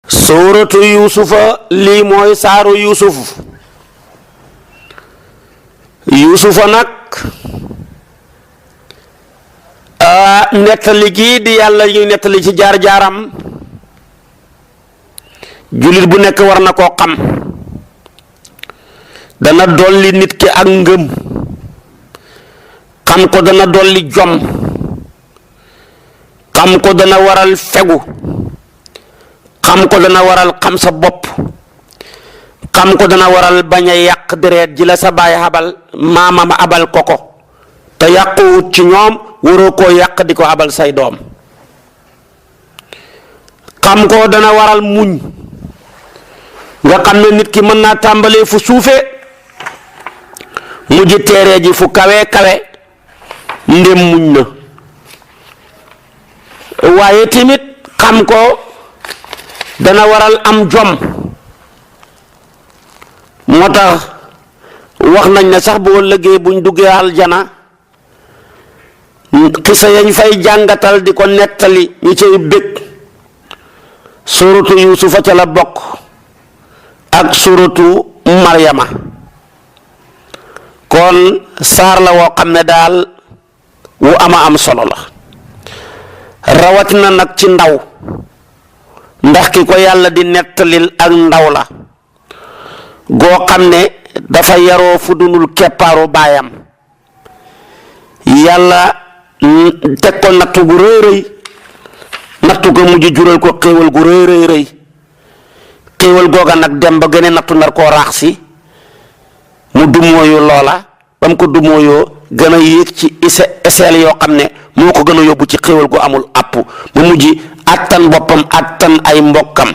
suuratu yuusufa lii mooy saaru yuusufa nag nettali gii di yàlla ñuy nettali ci jaar-jaaram jullit bu nekk war na koo xam. dana dolli nit ki ak ngëm, xam ko dana dolli jom, xam ko dana waral fegu, xam ko dana waral xam sa bopp, xam ko dana waral bañ a yàq deret ji la sa baay abal maamam abal ko ko te yàquwut ci ñoom, waroo koo yàq di ko abal say doom. xam ko dana waral muñ, nga xam ne nit ki mën naa tàmbalee fu suufee mujj teeree ji fu kawe kawe ndem muñ na. waaye tamit xam ko dana waral am jom. moo tax wax nañ ne sax boo lëggee buñ duggee aljana xisa yañ fay jàngatal di ko nettali ñu cay bëgg suratu yuusufa ca la bokk ak suratu maryama. kon saar la woo xam ne daal wu ama am solo la, rawatina nag ci ndaw, ndax ki ko yàlla di nettalil ak ndaw la goo xam ne dafa yaroo fu dunul keppaaru baayam. yàlla teg ko nattu gu rëy rëy, nattu ko mujj jural ko xéewal gu rëy rëy rëy. xéewal googa nag dem ba gën a nattu nar koo raax si mu dumóoyu loola, ba mu ko dumóoyoo gën a yéeg ci eseel yoo xam ne moo ko gën a yóbbu ci xéewal gu amul àpp. mu mujj attan boppam, attan ay mbokkam,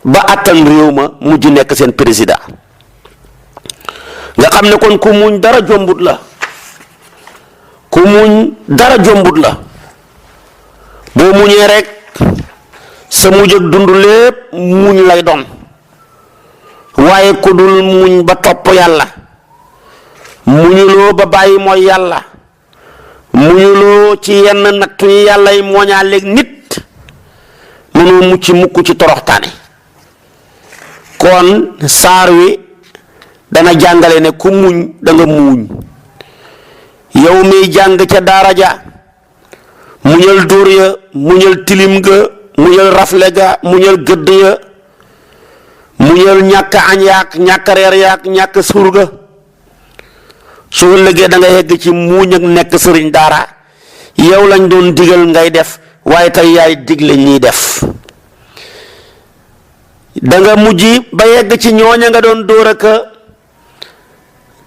ba attan réew ma mujj nekk seen président. nga xam ne kon ku muñ dara jombut la, ku muñ dara jombut la. boo muñee rek sa mujj ak dund lépp muñ lay doon. waaye ku dul muñ ba topp yàlla, muñuloo ba bàyyi mooy yàlla, muñuloo ci yenn nattu yi yàlla yi mooñaaleeg nit, mënoo mucc mukk ci toroxtaane. kon saar wi dana jàngale ne ku muñ da nga muñ. yow miy jàng ca daara ja muñal dóor ya, muñal tilim ga, muñal rafle ga, muñal gëdd ya, muñal ñàkk añ yaak ñàkk reer yaak ñàkk surga. soo ëllëgee da nga yegg ci muuñ ak nekk sëriñ daara. yow lañ doon digal ngay def, waaye tey yaay digle ñiy def. da nga mujj ba yegg ci ñooña nga doon dóor aka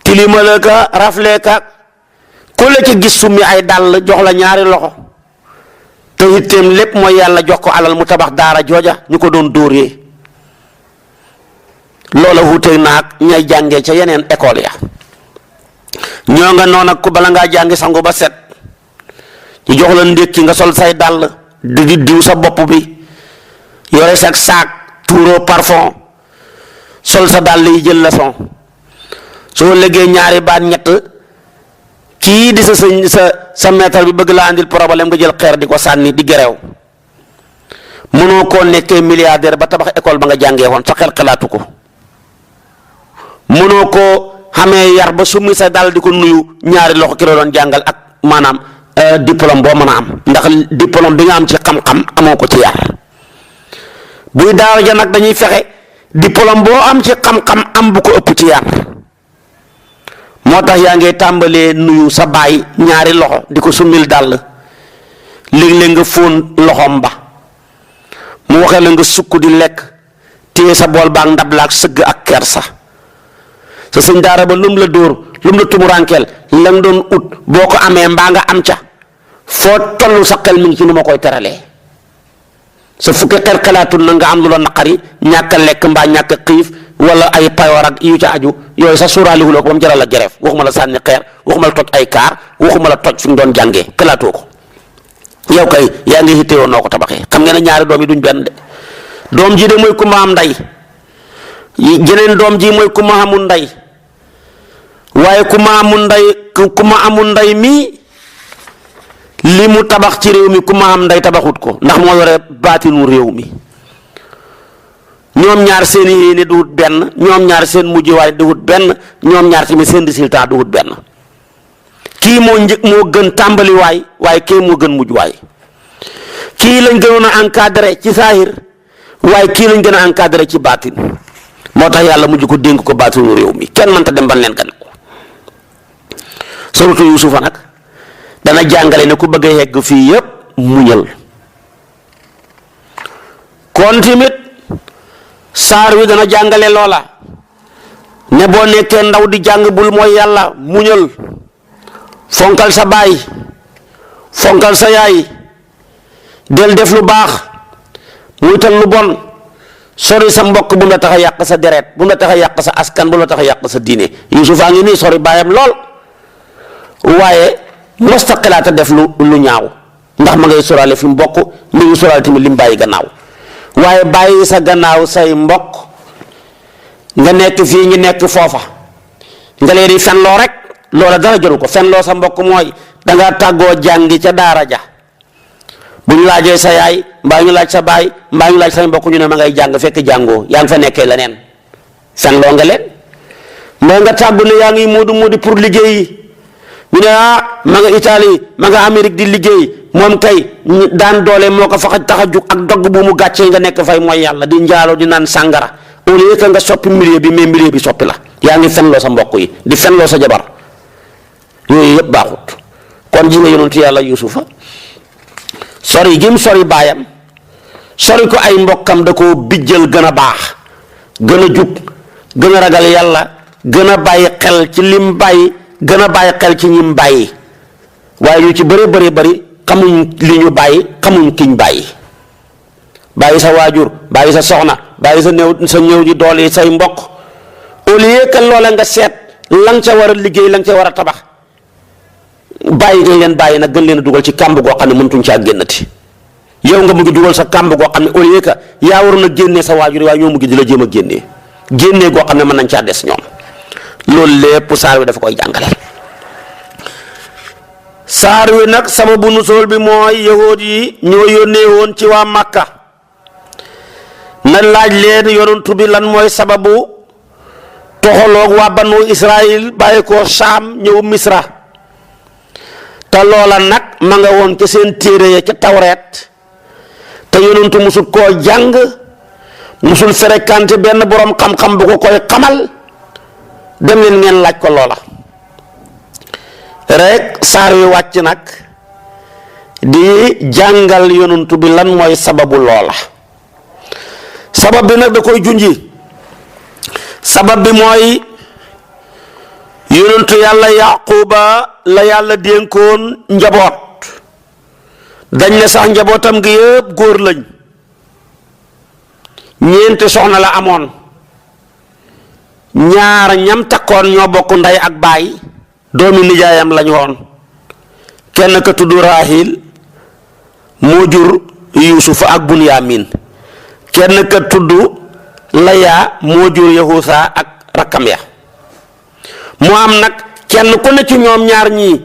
tilimala ka rafle ka ku la ci gis summi ay dàll jox la ñaari loxo te itteem lépp mooy yàlla jox ko alal mu tabax daara jooja ñu ko doon dóoree. loola wuuteeg naag ñay jàngee ca yeneen école ya. ñoo nga noon ak ku bala ngaa jàngi sangu ba set ñu jox la ndékki nga sol say dàll di diw sa bopp bi, yore sa saak tuuroo parfum, sol sa dàll yi jël leçon. soo léggee ñaari baat ñett kii di sa maître bi bëgg laa andil problème nga jël xeer di ko sànni di gerew. mënoo koo nekkee milliardaire ba tabax école ba nga jàngee woon, sa xel xalaatu ko. mënoo koo xamee yar ba summi sa dal di ko nuyu ñaari loxo ki la doon jàngal ak maanaam diplôme boo mën a am, ndax diplôme bi nga am ci xam-xam amoo ko ci yar. buy daara ja nag dañuy fexe diplôme boo am ci xam-xam am bu ko ëpp ci yar. moo tax yaa ngi tàmbalee nuyu sa baay ñaari loxo di ko summil dàll, léeg-léeg nga fóon loxoom ba mu waxee la nga sukk di lekk, téye sa bool baag ndab la ak sëgg ak kersa. sa sëñ daara ba lum la dóor, lum la tumuraankeel la nga doon ut boo ko amee mbaa nga am ca, foo tollu sa xel mi ngi ci nu ma koy teralee. sa fukki xel xalaatul na nga am lu la naqari, ñàkk a lekk mbaa ñàkk a xiif wala ay payoor ak yu ca aju, yooyu sax suuraaliwuloo ko ba mu jaral la gereef. waxuma la sànni xeer, waxuma la toj ay kaar, waxuma la toj fi nga doon jàngee, xalaatoo ko. yow kay yaa ngi hittewoo noo ko tabaxee. xam nga ne ñaari doom yi duñ benn de. doom ji de mooy ku ma am ndey, jeneen doom ji mooy ku ma amul ndey. waaye ku ma amul ndey mii li mu tabax ci réew mi ku ma am ndey tabaxut ko, ndax moo yore baatinu réew mi. ñoom ñaar seen yéene du wut benn, ñoom ñaar seen mujjuwaay du wut benn, ñoom ñaar tamit seen résultat du wut benn. kii moo gën tàmbaliwaay waaye kii moo gën mujjuwaay. kii lañ gënoon a encadré ci saahir waaye kii lañ gën a encadré ci baatin. moo tax yàlla mujj ko dénk ko baatinu réew mi kenn mënta dem ban leen gannaaw. suratu Yuusufa nag dana jàngale ne ku bëgg a yegg fii yépp muñal. kon tamit saar wi dana jàngale loola ne boo nekkee ndaw di jàng bul mooy yàlla muñal, fonkal sa baay, fonkal sa yaay, del def lu baax, muytal lu bon, sori sa mbokk bu mu la tax a yàq sa deret, bu mu la tax a yàq sa askan, bu mu la tax a yàq sa diine. Yuusufa ngi nii sori baayam lool waaye mosta xalaata def lu ñaaw ndax ma ngay soraale fi mbokk mi ngi soraale tamit lim bàyyi gannaaw. waaye bàyyi sa gannaaw say mbokk nga nekk fii ñu nekk foofa nga leen di fenloo rek loola dara jëru ko. fenloo sa mbokk mooy danga tàggoo jàngi ca daara ja bu ñu laajee sa yaay mbaa ñu laaj sa baay mbaa ñu laaj say mbokk ñu ne ma ngay jàng fekk jàngoo yaa ngi fa nekkee leneen fenloo nga leen. moo nga tàggu ne yaa ngi moodu pour liggéeyi ñu ne ma nga Italie ma nga Amérique di liggéey moom kay daan doole moo ko fa tax a jug ak dogg bu mu gàccee nga nekk fay mooy yàlla di njaaloo di naan sàngara au lieu que nga soppi milieu bi mais milieu bi soppi la. yaa ngi fenloo sa mbokk yi di fenloo sa jabar yooyu yëpp baaxut. kon ji nga yonentu yàlla Yuusufa sori gim sori baayam sori ko ay mbokkam da koo bijjal gën a baax gën a jub gën a ragal yàlla gën a bàyyi xel ci lim bàyyi gën a bàyyi xel ci ñim bàyyi. waaye ñu ci bëri xamuñ li ñu bàyyi xamuñ kiñ bàyyi sa waajur bàyyi sa soxna bàyyi sa ñëw ji doole say mbokk au lieu que loola nga seet la nga ca war a liggéey la nga ca war a tabax bàyyi nga leen bàyyi nag gën leen a dugal ci kàmb goo xam ne mëntuñ caa génnati. yow nga mujj dugal sa kàmb goo xam ne au lieu que yaa waroon a génnee sa waajur waaye ñoo mujj di la jéem a génnee goo xam ne mën nañ caa des ñoom. loolu lépp saar wi dafa koy jàngale. saar wi nag sababu nusool bi mooy yahuud yi ñoo yónnee woon ci waa Makka na laaj leen yonantu bi lan mooy sababu toxaloog waa banu Israël bàyyi ko Saam ñëw Misra te loola nag ma nga woon ca seen téere ya ca Tawreet te yonantu musul koo jàng musul fréquenté benn borom xam-xam bu ko koy xamal dem leen ngeen laaj ko loola. rek saar wi wàcc nag di jàngal yonantu bi lan mooy sababu loola. sabab bi nag da koy junji. sabab bi mooy yonantu yàlla Yaquba la yàlla dénkoon njaboot dañ ne sax njabootam gi yëpp góor lañ ñeenti soxna la amoon ñaar ñam takkoon ñoo bokk ndey ak baay doomi nijaayam lañu woon kenn ka tudd Rahil moo jur Yuusufa ak Bunyamin kenn ka tudd Laya moo jur Yahusa ak rakkam ya mu am nag kenn ku ne ci ñoom ñaar ñii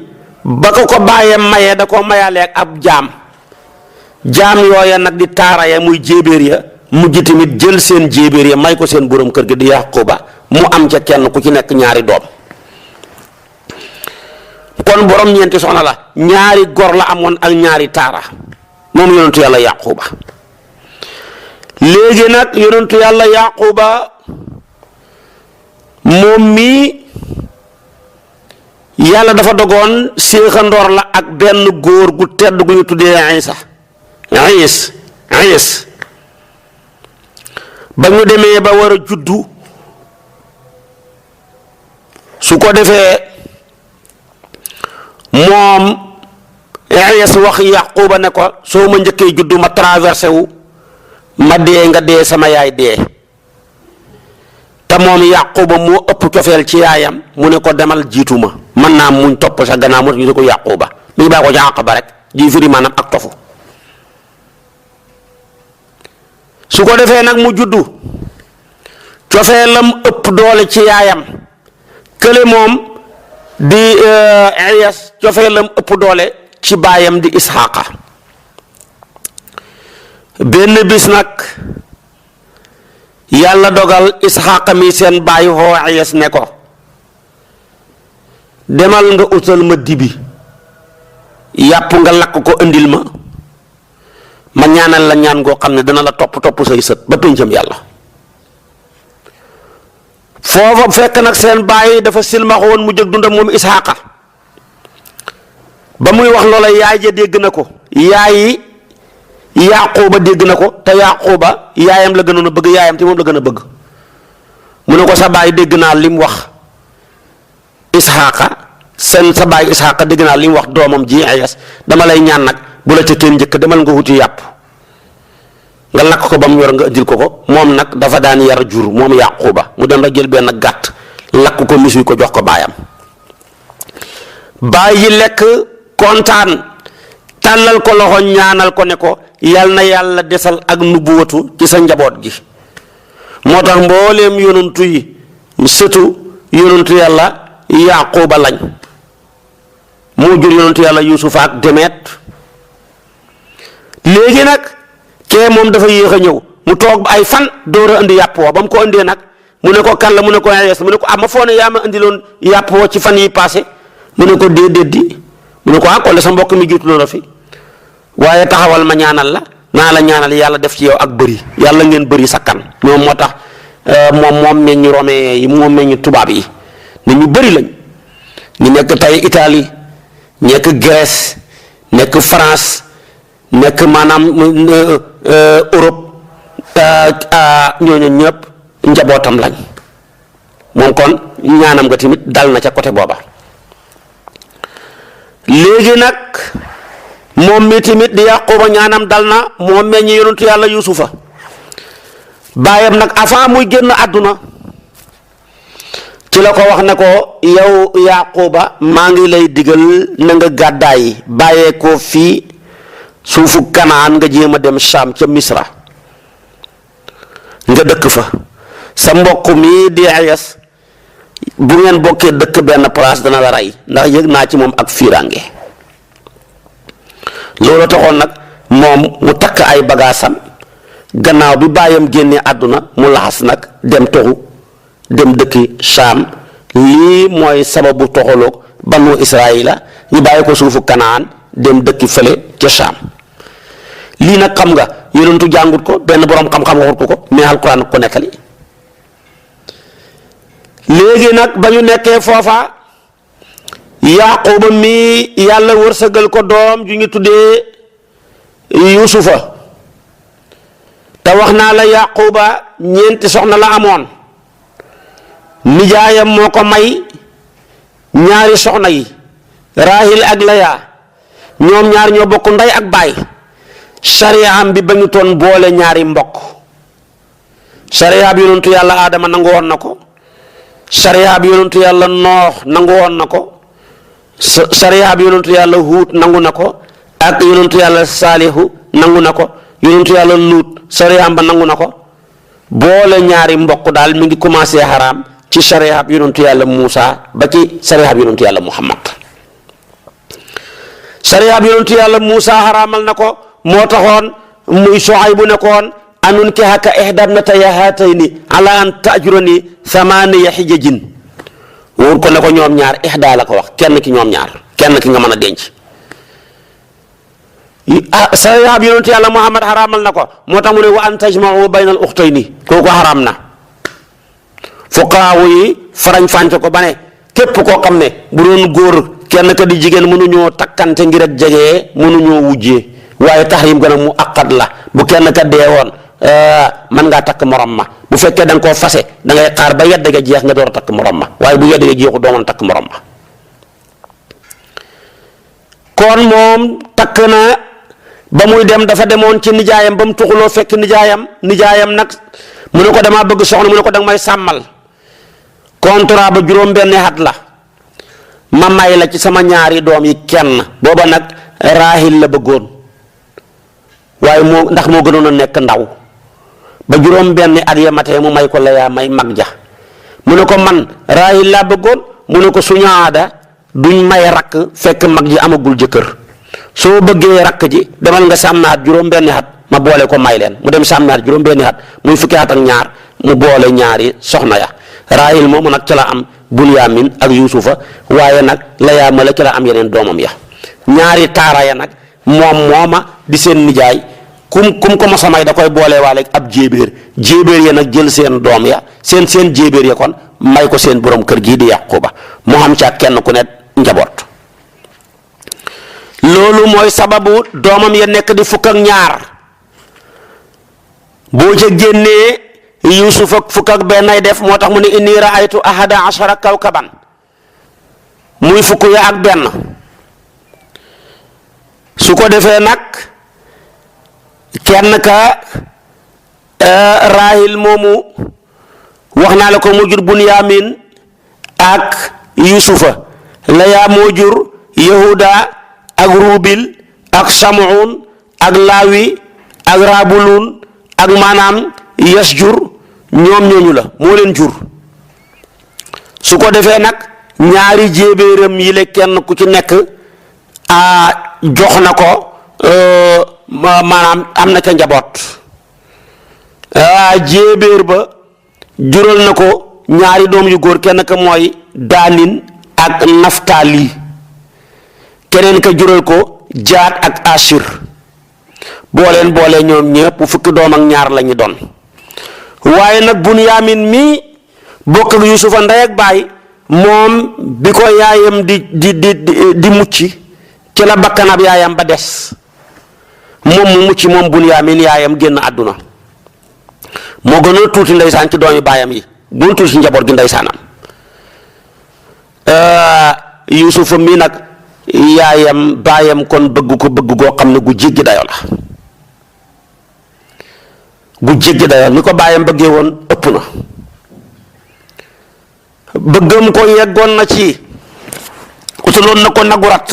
ba ko bàyyee mayee da ko mayalee ak ab jaam yooya nag di taara ya muy jéebéer ya mujj tamit jël seen jéebéer ya may ko seen borom kër gi di Yaquba mu am ca kenn ku ci nekk ñaari doom. kon borom ñeenti soxna la ñaari gor la amoon ak ñaari taara moom yonentu yàlla Yaquba. léegi nag yonentu yàlla Yaquba moom mii yàlla dafa dogoon séexandoor la ak benn góor gu tedd gu ñu tuddee Iis ba ñu demee ba war a juddu su ko defee moom Iis wax Yaquba ne ko soo ma njëkkee juddu ma traversé wu ma dee nga dee sama yaay dee te moom Yaquba moo ëpp cofeel ci yaayam mu ne ko demal jiitu ma mën naa muñ topp sa gannaaw moo tax ñu ne ko Yaquba mi ngi bàyyi ko ca Aqaba rek ji firi maanaam ak tofu su ko defee nag mu juddu cofeelam ëpp doole ci yaayam kële moom di Iis cofeelam ëpp doole ci baayam di Isxaaqa benn bis nag yàlla dogal Isxaaqa mi seen bàyyi xoo Ayas ne ko demal nga utal ma dibi yàpp nga lakk ko indil ma ñaanal la ñaan goo xam ne dana la topp say sët ba péncam yàlla. foofa fekk nag seen bàyyi dafa silmaxoon mu jëg dundam moom Isxaaqa ba muy wax loola yaay ja dégg na ko, yaayi Yaquuba dégg na ko, te Yaquuba yaayam la gënoon a bëgg, yaayam te moom la gën a bëgg. mu ne ko sa baay dégg naa li mu wax Isxaaqa sa baay Isxaaqa dégg naa li mu wax doomam ji Ayas, dama lay ñaan nag bu la ca kenn njëkk demal nga wuti yàpp nga lakk ko ba mu yor nga indil ko ko. moom nag dafa daan yar jur moom Yaquuba, mu dem rek jël benn gàtt lakk ko misuy ko jox ko baayam. baay yi lekk kontaan tàllal ko loxo ñaanal ko ne ko yal na yàlla desal ak nubuwatu ci sa njaboot gi. moo tax mbooleem yonantu yi sëtu yonantu yàlla Yaquuba lañ, moo jur yonantu yàlla Yuusufa ak Demet. léegi nag kee moom dafa yéex a ñëw, mu toog ay fan door a indi yàpp woo. ba mu ko indee nag mu ne ko kan la, mu ne ko Ayas, mu ne ko ma foo ne yaa ma indiloon yàpp woo ci fan yi passé. mu ne ko déedéet di, mu ne ko kon sa mbokk mi jiitu la fi, waaye taxawal ma ñaanal la, naa la ñaanal yàlla def ci yow ak bëri, yàlla ngeen bëri sakkan. moom moo tax moom meññ Romain yi, moom meññ tubaab yi, ne ñu bëri lañ. ñu nekk tey Italie, nekk Grèce, nekk France, nekk maanaam Europe, ñooñu ñëpp njabootam lañ. moom kon ñaanam nga tamit dal na ca côté booba. léegi nag moom mi tamit di Yaquuba ñaanam dal na, moo meññ yonentu yàlla Yuusufa. baayam nag avant muy génn àdduna ci la ko wax ne ko yow Yaquuba maa ngi lay digal na nga gàddaay bàyyee ko fii suufu Kanaan nga jéem a dem Saam ca Misra nga dëkk fa. sa mbokk mi di Ayas bu ngeen bokkee dëkk benn place dana la rey, ndax yëg naa ci moom ak fiiraange. loolu taxoon nag moom mu takk ay bagaasam gannaaw bi baayam génnee àdduna mu laxas nag dem toxu dem dëkki Saam. lii mooy sababu toxaloog banu Israayila ñu bàyyi ko suufu Kanaan dem dëkki fële ca Saam. lii nag xam nga yonentu jàngut ko, benn boroom xam-xam waxut ko mais alquran ko nettali. léegi nag ba ñu nekkee foofa Yaquuba mi yàlla wërsëgal ko doom ju ñu tuddee Yuusufa. te wax naa la Yaquuba ñeenti soxna la amoon. nijaayam moo ko may ñaari soxna yi Rahil ak Laya, ñoom ñaar ñoo bokk ndey ak baay. sariyaam bi ba ñu toon boole ñaari mbokk. sariya bi yonentu yàlla Aadama nangu woon na ko, sariya bi yonentu yàlla Noox nangu woon na ko, sariya bi yonentu yàlla Huut nangu na ko, ak yonentu yàlla Saalihu nangu na ko, yonentu yàlla Luut sariyaam ba nangu na ko. boole ñaari mbokk daal mi ngi commencé xaraam ci sariya bi yonentu yàlla Muusa ba ci sariya bi yonentu yàlla Muhammad. sariya bi yonentu yàlla Muusa xaraamal na ko, moo taxoon muy Suaybu nekkoon anun ki haka ihdabnataya haatayni ala an tajurani thamaniya hijajin. wóor ko ne ko ñoom ñaar ihda la ko wax, kenn ki ñoom ñaar, kenn ki nga mën a denc. sariya bi yonentu yàlla Muhammad xaraamal na ko, moo tax mu ne wa an tajmau bayna al uxtayni, kooku xaraam na. fuqaawu yi farañ fànce ko ba ne képp koo xam ne bu doon góor kenn ka di jigéen mënuñoo takkante ngir ak jege, mënuñoo wujjee, waaye tahrim gën a mu aqad la. bu kenn ka dee woon mën ngaa takk morom ma, bu fekkee da nga koo fase da ngay xaar ba yedd ga jeex nga door a takk morom ma, waaye bu yedd ga jeexu doo mën a takk morom ma. kon moom takk na ba muy dem dafa demoon ci nijaayam ba mu tuxuloo fekk nijaayam nag mu ne ko damaa bëgg soxna, mu ne ko danga may sàmmal contrat ba juróom-benni at la, ma may la ci sama ñaari doom yi kenn. booba nag Rahil la bëggoon, waaye ndax moo gënoon a nekk ndaw. ba juróom-benni at ya matee mu may ko Laya may mag ja. mu ne ko man Rahil laa bëggoon, mu ne ko suñu aada duñ may rakk fekk mag ji amagul jëkkër. soo bëggee rakk ji demal nga sàmmaat juróom-benni at ma boole ko may leen. mu dem sàmmaat juróom-benni at muy fukki at ak ñaar mu boole ñaari soxna ya. Raahil moomu nag ci la am Bunyaamin ak Yuusufa, waaye nag Layaa ma la ci la am yeneen doomam ya. ñaari taara ya nag moom mooma di seen nijaay kum ko mos a may da koy boole waale ab jéebéer ya nag jël seen doom ya seen jéebéer ya kon may ko seen borom kër gii di Yaquba mu xam ca kenn ku ne njaboot. loolu mooy sababu doomam ya nekk di fukk ak ñaar boo ca génnee Yuusuf ak fukk ak benn ay def moo tax mu ne inni raaytu ahada ashara kawkaban muy fukk ya ak benn. su ko defee nag kenn ka Raahil moomu wax naa la ko mu jur Bunyaamin ak Yuusufa. Layaa moo jur Yahuda ak Ruubil ak Samuun ak Laawi ak Rabulun ak maanaam Yasjur ñoom ñooñu la moo leen jur. su ko defee nag ñaari jéebéeram yi la kenn ku ci nekk jox na ko maanaam am na ca njaboot. jéebéer ba jural na ko ñaari doom yu góor, kenn ka mooy Daanin ak Naftali, keneen ka jural ko Jaad ak Asir. boole ñoom ñëpp fukki doom ak ñaar la ñu doon. waaye nag Bunyaamin mi bokk ak Yuusufa ndey ak baay moom bi ko yaayam di mucc ci la bakkanab yaayam ba des moom mu mucc moom Bunyaamin yaayam génn àdduna moo gën a tuuti ndeysaan ci doomi baayam yi bu tuuti ci njaboot gi ndeysaanam. Yuusufa mii nag baayam kon bëgg ko bëgg goo xam ne gu jéggi dayo la ni ko baayam bëggee woon ëpp na. bëggam ko yeggoon na ci utaloon na ko nagu rat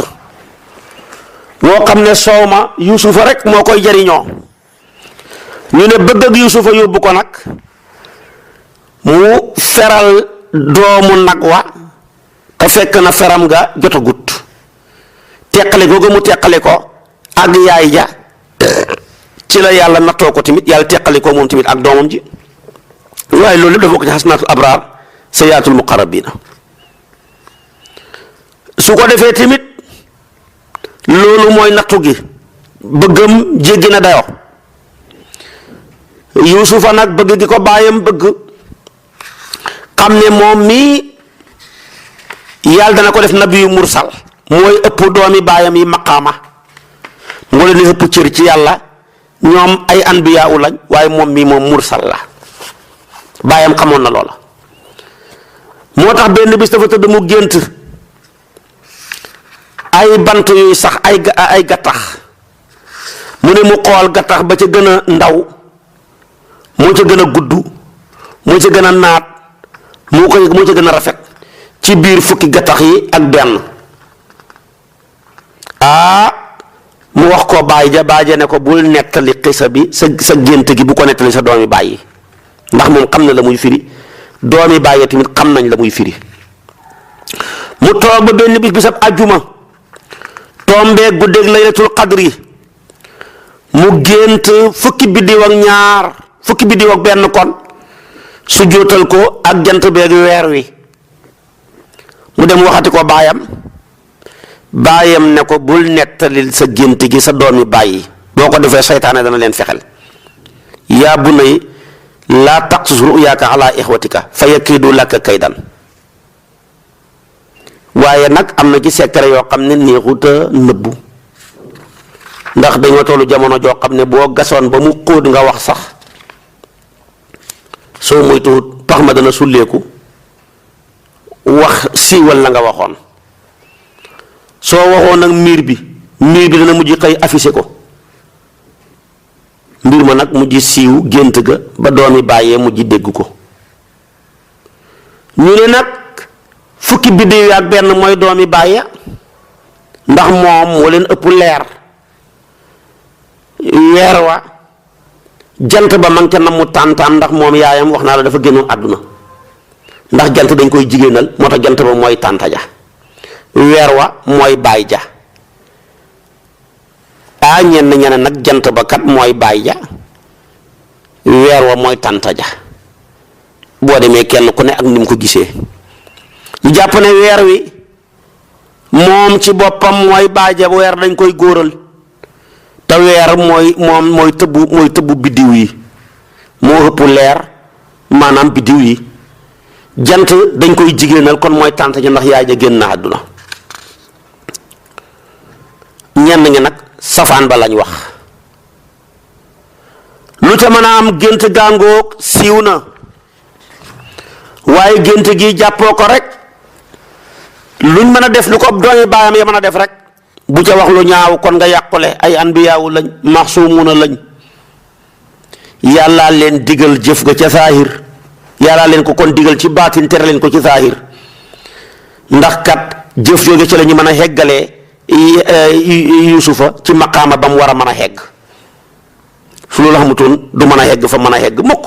woo xam ne soow ma Yuusufa rek moo koy jariñoo. ñu ne bëgg ak Yuusufa yóbbu ko nag mu feral doomu nag wa te fekk na feram nga jotagut teqale googu mu teqale ko ak yaay ja ci la yàlla nattoo ko tamit yàlla teqale ko moom tamit ak doomam ji. waaye loolu lépp dafa ko ci xasnaatul abraar sayaatul muqarrabiina. su ko defee tamit loolu mooy nattu gi bëggam jéggi na dayo. Yuusufa nag bëgg gi ko baayam bëgg xam ne moom mii yàlla dana ko def nabiyu mursal mooy ëpp doomi baayam yi maqaama moo leen di ëpp cër ci yàlla. ñoom ay anbiyaa lañ waaye moom mii moom mursal la baayam xamoon na loola. moo tax benn bis dafa tëdd mu gént ay bant yuy sax ay gattax mu ne mu xool gattax ba ca gën a ndaw moo ca gën a gudd moo ca gën a naat moo ca gën a rafet ci biir fukki gattax yi ak benn. mu wax ko baay ja ne ko bul nettali xisa bi sa gént gi bu ko nettali sa doomi baay yi ndax moom xam na la muy firi doomi baay yi tamit xam nañ la muy firi. mu toog ba benn bis bisab àjjuma tombee guddeeg laylatul qadri mu gént fukki biddiw ak benn kon su jóotal ko ak jant beeg weer wi. mu dem waxati ko baayam ne ko bul nettalil sa gént gi sa doomi bàyyi boo ko defee seytaane dana leen fexel. yaa bunay laa taqsus ruyaaka ala ixwatika fa yakiidu laka kaydan. waaye nag am na ci secret yoo xam ne neexuta nëbbu ndax dañoo tollu jamono joo xam ne boo gasoon ba mu xóot nga wax sax soo moytuwut pax ma dana sulleeku wax siiwal la nga waxoon. soo waxoon nag miir bi dana mujj xëy affiché ko mbir ma nag mujj siiw gént ga ba doomi bàyyee mujj dégg ko. ñu ne nag fukki biddiw ak benn mooy doomi bàyya ndax moom moo leen ëpp leer. weer wa jant ba man ca namu tàntaan ndax moom yaayam wax naa la dafa génnoon àdduna ndax jant dañ koy jigéenal moo tax jant ba mooy tànta ja. weer wa mooy baay ja ñenn nag jant ba kat mooy baay ja weer wa mooy tànta ja boo demee kenn ku ne ak ni mu ko gisee ñu jàpp ne weer wi moom ci boppam mooy baaja weer dañ koy góoral te weer mooy tëbbu biddiw yi moo ëpp leer maanaam biddiw yi jant dañ koy jigéenal kon mooy tànt ji ndax yaay ja génn na àdduna ñenn ñi nag safaan ba lañ wax lu te mën a am gént gàngoog siiw na waaye gént gi jàppoo ko rek luñ mën a def lu ko doomi baayam ya mën a def rek bu ca wax lu ñaaw kon nga yàqule ay anbiyaawu lañ maxsuumuna lañ yàllaa leen digal jëf ga ca saahir yàllaa leen ko kon digal ci baatin tere leen ko ci saahir ndax kat jëf jooju ci la ñu mën a heggalee yuusufa ci maqaama ba mu war a mën a hegg su loolu xamutoon du mën a hegg fa mën a hegg mukk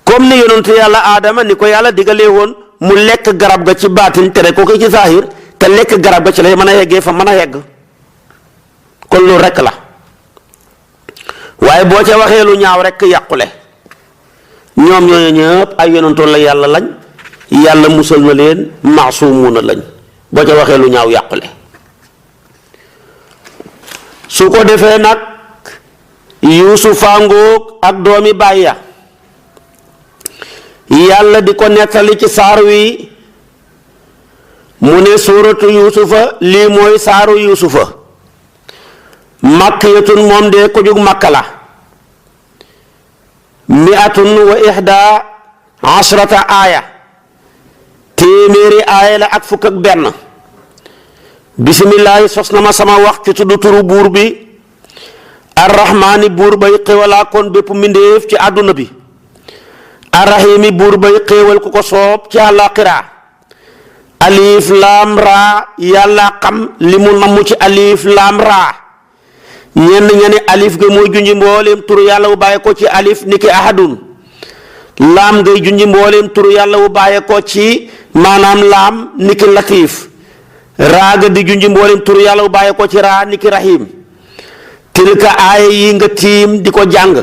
comme ni yonentu yàlla aadama ni ko yàlla digalee woon mu lekk garab ga ci baatin tere ko ci saahir te lekk garab ga ci lay mën a yeggee fa mën a yegg kon loolu rekk la waaye boo ca waxee lu ñaaw rekk yàqule ñoom ñooñu ñëpp ay yonentoo la yàlla lañ yàlla musal na leen maasumuuna lañ boo ca waxee lu ñaaw yàqule su ko defee nag yuusufa ngoog ak doomi baay ya yàlla di ko nettali ci saar wi mu ne suuratu yuusufa lii mooy saaru yuusufa makkiyatun moom de ko jug makka la mi'atun wa ihda ashrata aaya téeméeri aaya la ak fukk ak benn bismillaahi sos na ma sama wax ci tudd turu buur bi arrahmaani buur bay xéewalaa kon bépp mbindéef ci àdduna bi arrahimi buur bay xéewal ku ko soob ci àllaaxira alif laam raa yàlla xam li mu namm ci alif laam raa ñenn ña ne alif ga mooy junji mbooleem turu yàlla wu bàyyi ko ci alif niki ahadun laam ngay junji mbooleem turu yàlla wu bàyyi ko ci maanaam laam niki latif raa ga di junji mbooleem turu yàlla wu bàyyi ko ci raa niki rahim tilka aaya yi nga tiim di ko jàng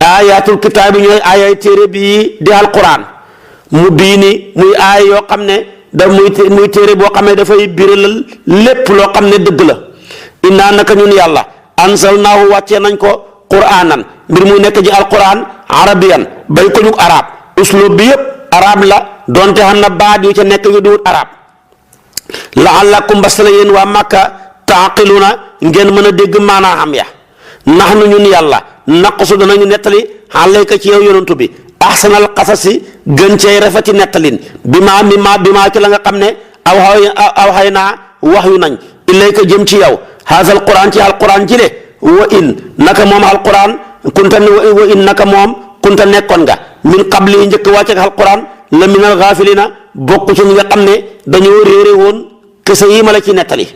aayatul kitaab bi ñooy aayay téere bii di alquran mu biini muy aaya yoo xam ne da muy téere boo xam ne dafay biralal lépp loo xam ne dëgg la innaa naka ñun yàlla anzalnaahu wàccee nañ ko quraanan mbir muy nekk ji alquran arabiyan bay ko jug arab uslub bi yëpp arab la donte xam na baat yu ca nekk yu duwut arab la'allakum bas la yéen waa Makka taqiluna ngeen mën a dégg maanaa xam ya nahnu ñun yàlla naqsu danañu nettali alayka ci yow yonantu bi ahsanal qasasi gën cay rafeti nettalin bi maa ci la nga xam ne aw xay naa wax yu nañ ilayka jëm ci yow haazal quran ci alquran ji le wa in naka moom alquran kunta nekkoon nga min qabli njëkk wàcce ak alquran la minal gaafilina bokk ci ñi nga xam ne dañoo réere woon kese yi ma la ci nettali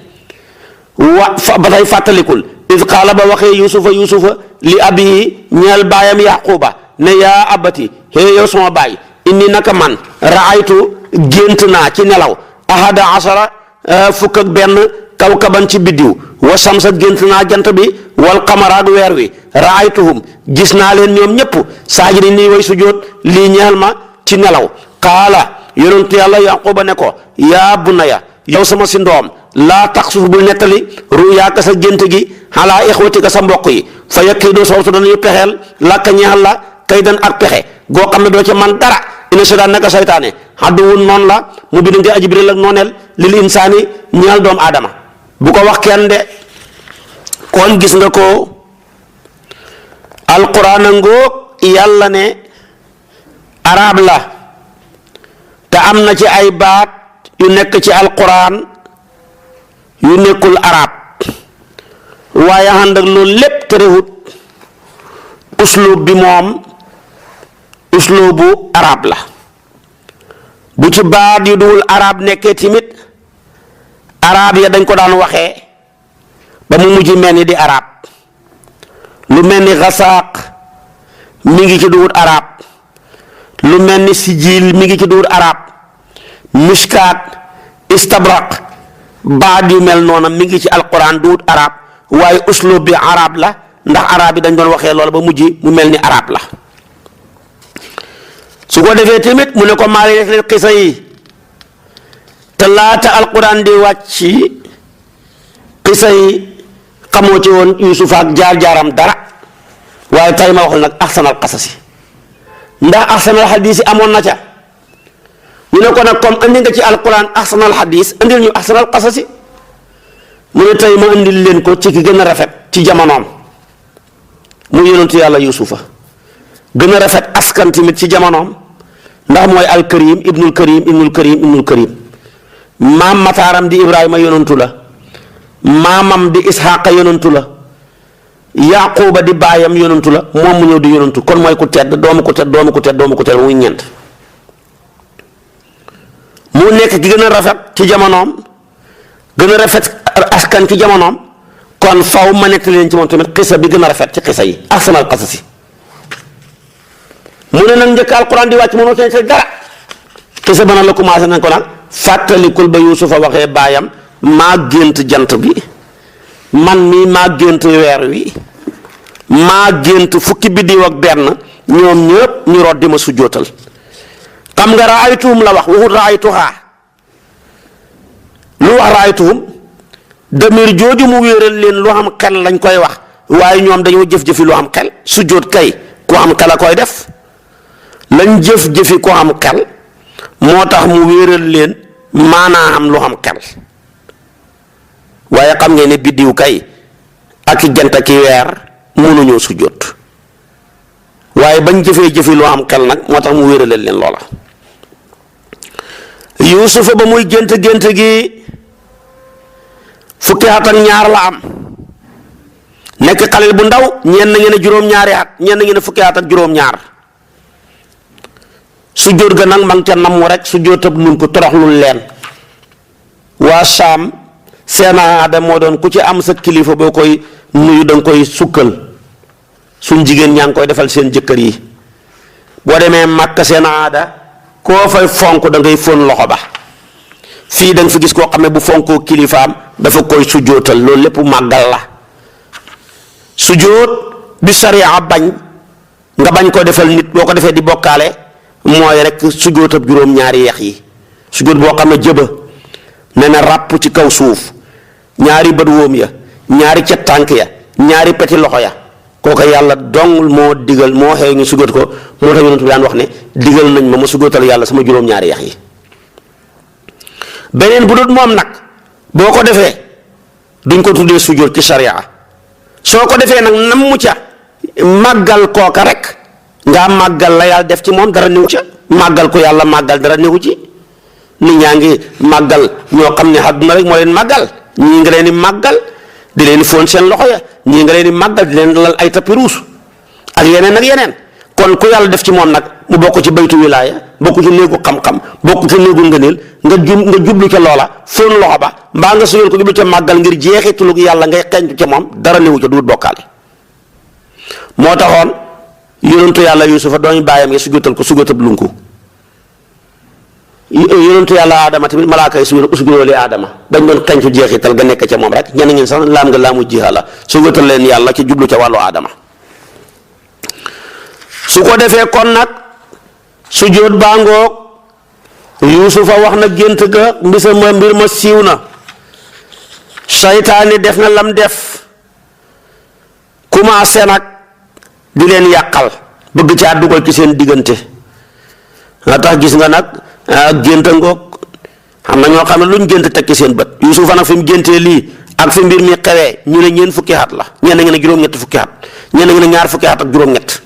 ba tey fàttalikul id qaala ba waxee yusufa li abihi ñeel baayam yaquba ne yaa abati hee yow sama baay inni naka man raaytu gént naa ci nelaw ahada asara fukk ak benn kawkaban ci biddiw wa samsa gént naa jant bi wal qamara ak weer wi raaytuhum gis naa leen ñoom ñëpp saajidin nii way sujjóot lii ñeel ma ci nelaw qaala yonentu yàlla yaquba ne ko yaa bunaya yow sama si ndoom laa taxsus bul nettali ruyaaka sa gént gi xalaa ixwatika sa mbokk yi fa yakkiidu soosu danañu pexeel làkka ñeexal la kaydan ak pexe goo xam ne doo ca man dara ina seytaan naka saytaane xadduwun noonu la mu bind nga aji biril ak nooneel lil insaani ñeel doomu aadama bu ko wax kenn de kon gis nga ko alquran a ngóog yàlla ne arab la te am na ci ay baat yu nekk ci alquran yu nekkul arab waaye ànd ak loolu lépp terewut uslub bi moom uslubu arab la bu ci baat yu duwul arab nekkee timit arab ya dañ ko daan waxee ba mu mujj mel ni di arab lu mel ni xasaaq mi ngi ci duwut arab lu mel ni sijil mi ngi ci duwut arab mishkaat istabraq baat yu mel noona mi ngi ci alquran duwut arab waaye uslub bi arab la ndax arab yi dañ doon waxee loola ba mujj mu mel ni arab la su ko defee tamit mu ne ko maa lay def xisa yi te laata alquran di wàcc xisa yi xamoo ci woon Yuusuf ak jaar-jaaram dara waaye tay ma waxul nag ahsanal qasasi ndax ahsanal xadiis yi amoon na ca ñu ne ko nag comme andi nga ci alquran ahsanal xadiis andil ñu ahsanal qasasi mu ne tey ma andil leen ko ci ki gën a rafet ci jamonoom mu yonentu yàlla Yuusufa gën a rafet askan tamit ci jamonoom ndax mooy alkarim ibnul karim ibnul karim ibnul karim maam mataaram di Ibrahima yonentu la maamam di Isxaaqa yonentu la Yaquba di baayam yonentu la moom mu ñëw di yonentu kon mooy ku tedd doomu ku tedd doomu ku tedd doomu ku tedd muy ñeent mu nekk ki gën a rafet ci jamonoom gën a rafet askan ci jamonoom kon faw ma nekk leen ci moom tamit xisa bi gën a rafet ci xisa yi ahsanal qasasi mu ne nag njëkk alquran di wàcc mënoo ci dara xisa ba nag la commencé nañ ko nag fàttalikul ba Yuusufa waxee baayam maa gént jant bi man mii maa gént weer wi maa gént fukki biddiw ak benn ñoom ñëpp ñu root di ma sujjootal xam nga raaytuhum la wax waxut raaytuhaa lu wax raaytuhum damir jooju mu wéeral leen lu xam xel lañ koy wax waaye ñoom dañoo jëf-jëfi lu xam xel sujjoot kay ku xam xel a koy def lañ jëf-jëfi ku xam xel moo tax mu wéeral leen maanaa am lu xam xel waaye xam ngeen ne biddiw kay ak jant ki weer mënuñoo sujjóot waaye bañ jëfee lu xam xel nag moo tax mu wéeralal leen loola. Yuusufa ba muy gént gi fukki at ak ñaar la am nekk xaleel bu ndaw ñenn ngeen ne juróom-ñaari at ñenn ngeen ne fukki at ak juróom-ñaar sujjóot ga nag ma ngi ca namm rek sujjóotab nun ko toroxlul leen waa Saam seen aada moo doon ku ci am sa kilifa boo koy nuyu danga koy sukkal suñ jigéen ñaa ngi koy defal seen jëkkër yi boo demee Màkka seen aada koo fay fonk da ngay fóon loxo ba fii da nga fi gis koo xam ne bu fonkoo kilifaam dafa koy sujjóotal loolu lépp màggal la sujjóot bi sariya bañ nga bañ ko defal nit boo ko defee di bokkaale mooy rek sujjóotab juróom-ñaari yeex yi sujjóot boo xam ne jëba ne na ràpp ci kaw suuf ñaari bët wóom ya ñaari cet tànk ya ñaari peti loxo ya kooku yàlla dong moo digal moo xew ñu sujjóot ko moo tax yonent bi daan wax ne digal nañ ma sujjóotal yàlla sama juróom-ñaari yeex yi beneen bu dut moom nag boo ko defee duñ ko tuddee sujjóot ci sharia soo ko defee nag nam mu ca màggal kooka rek nga màggal la yàlla def ci moom dara néew ca màggal ko yàlla màggal dara néew ci nit ñaa ngi màggal ñoo xam ne àdduna rek moo leen màggal ñii nga leen di màggal di leen fóon seen loxo ya ñii nga leen di màggal di leen lal ay tapis rouge ak yeneen kon ku yàlla def ci moom nag mu bokk ci baytu wilaaya bokk ci néegu xam-xam bokk ci néegu ngëneel nga jublu ca loola fóon loxo ba mbaa nga suyal ko jublu ca màggal ngir jeexitulu yàlla ngay xeeñtu ca moom dara néewu ca du bokkaale moo taxoon yonentu yàlla Yuusufa dooñu bàyyam nga sujjóotal ko sujjóotab lunku yonentu yàlla Adama tamit malaaka yi sujjóotali Adama dañ doon xeeñtu jeexital nga nekk ca moom rek ñenn ngeen sax laam nga laamu jihaala sujjóotal leen yàlla ci jublu ca wàllu Adama su ko defee kon nag sujjóot baa ngoog Yuusufa wax na gént ga mbir ma siiw na saytaani def na lam def commencé nag di leen yàqal bëgg caa dugal ci seen diggante nga tax gis nga nag gént ngoog xam na ñoo xam ne luñ gént teg ci seen bët Yuusufa nag fi mu géntee lii ak fi mbir mi xewee ñu ne ñeent fukki at la ñenn ngeen ne juróom-ñetti fukki at ñenn ngeen ne ñaar fukki at ak juróom-ñett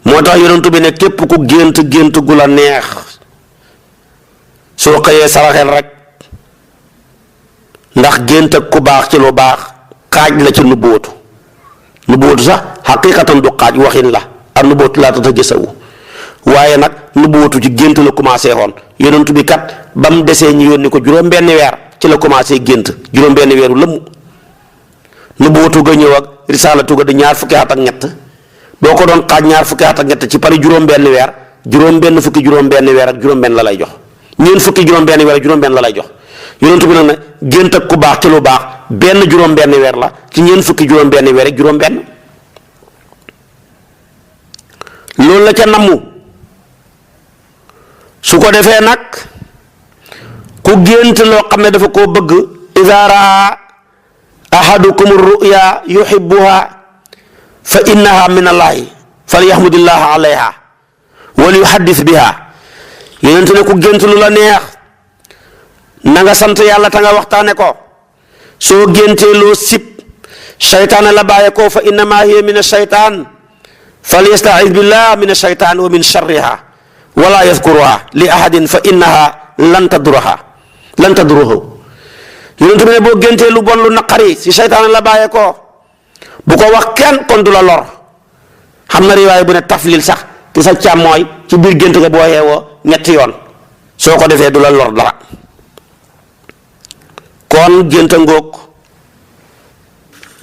moo tax yonentu bi ne képp ku gént gu la neex soo xëyee saraxel rek ndax gént ak ku baax ci lu baax xaaj la ci nubuwatu sax xaqiiqatan du xaaj waxin la ak nubuwatu laa tata gisawu waaye nag nubuwatu ci gént la commencé woon yonentu bi kat ba mu desee ñu yónni ko juróom-benn weer ci la commencé gént juróom-benn weeru lëmm nubuwatu ga ñëw ak risaalatu ga di ñaar fukki at ak ñett boo ko doon xaaj ñaar fukki at ak ñett ci pari juróom-benn weer juróom-benn fukki juróom-benn weer ak juróom-benn la lay jox ñeent fukki juróom-benn weer ak juróom-benn la lay jox yonentu bi nag ne gént ak ku baax ci lu baax benn juróom-benn weer la ci ñeent fukki juróom-benn weer ak juróom-benn loolu la ca namu su ko defee nag ku gént loo xam ne dafa koo bëgg iza raa ahadukum ruya yuhibbuha fa innaha min allahi falyahmudillaha alayha wal yuhaddis biha yonent ne ku gént lu la neex na nga sant yàlla ta nga waxtaane ko soo géntee loo sib seytaane la bàyye ko fa innama hiya min asheytaan falyastaiz billah min asheytaan wa min sharriha wala yadkuruha li ahadin fa innaha lan tadruhu yonent bi ne boo géntee lu bon lu naqari si seytaane la bàyye ko bu ko wax kenn kon du la lor xam na riwaay bu ne taflil sax ci sa càmmooy ci biir gént ga boo yeewoo ñetti yoon soo ko defee du la lor dara kon gént ngoog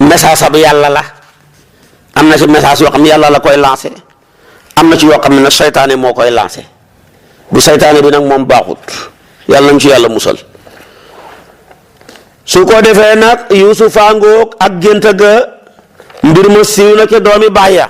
message ab yàlla la am na ci message yoo xam ne yàlla la koy lancé am na ci yoo xam ne nag seytaane moo koy lancé bu seytaane bi nag moom baaxut yàlla nañ ci yàlla musal su ko defee nag yuusufa ngoog ak gént ga mbir ma siiw na ca doomi baay ya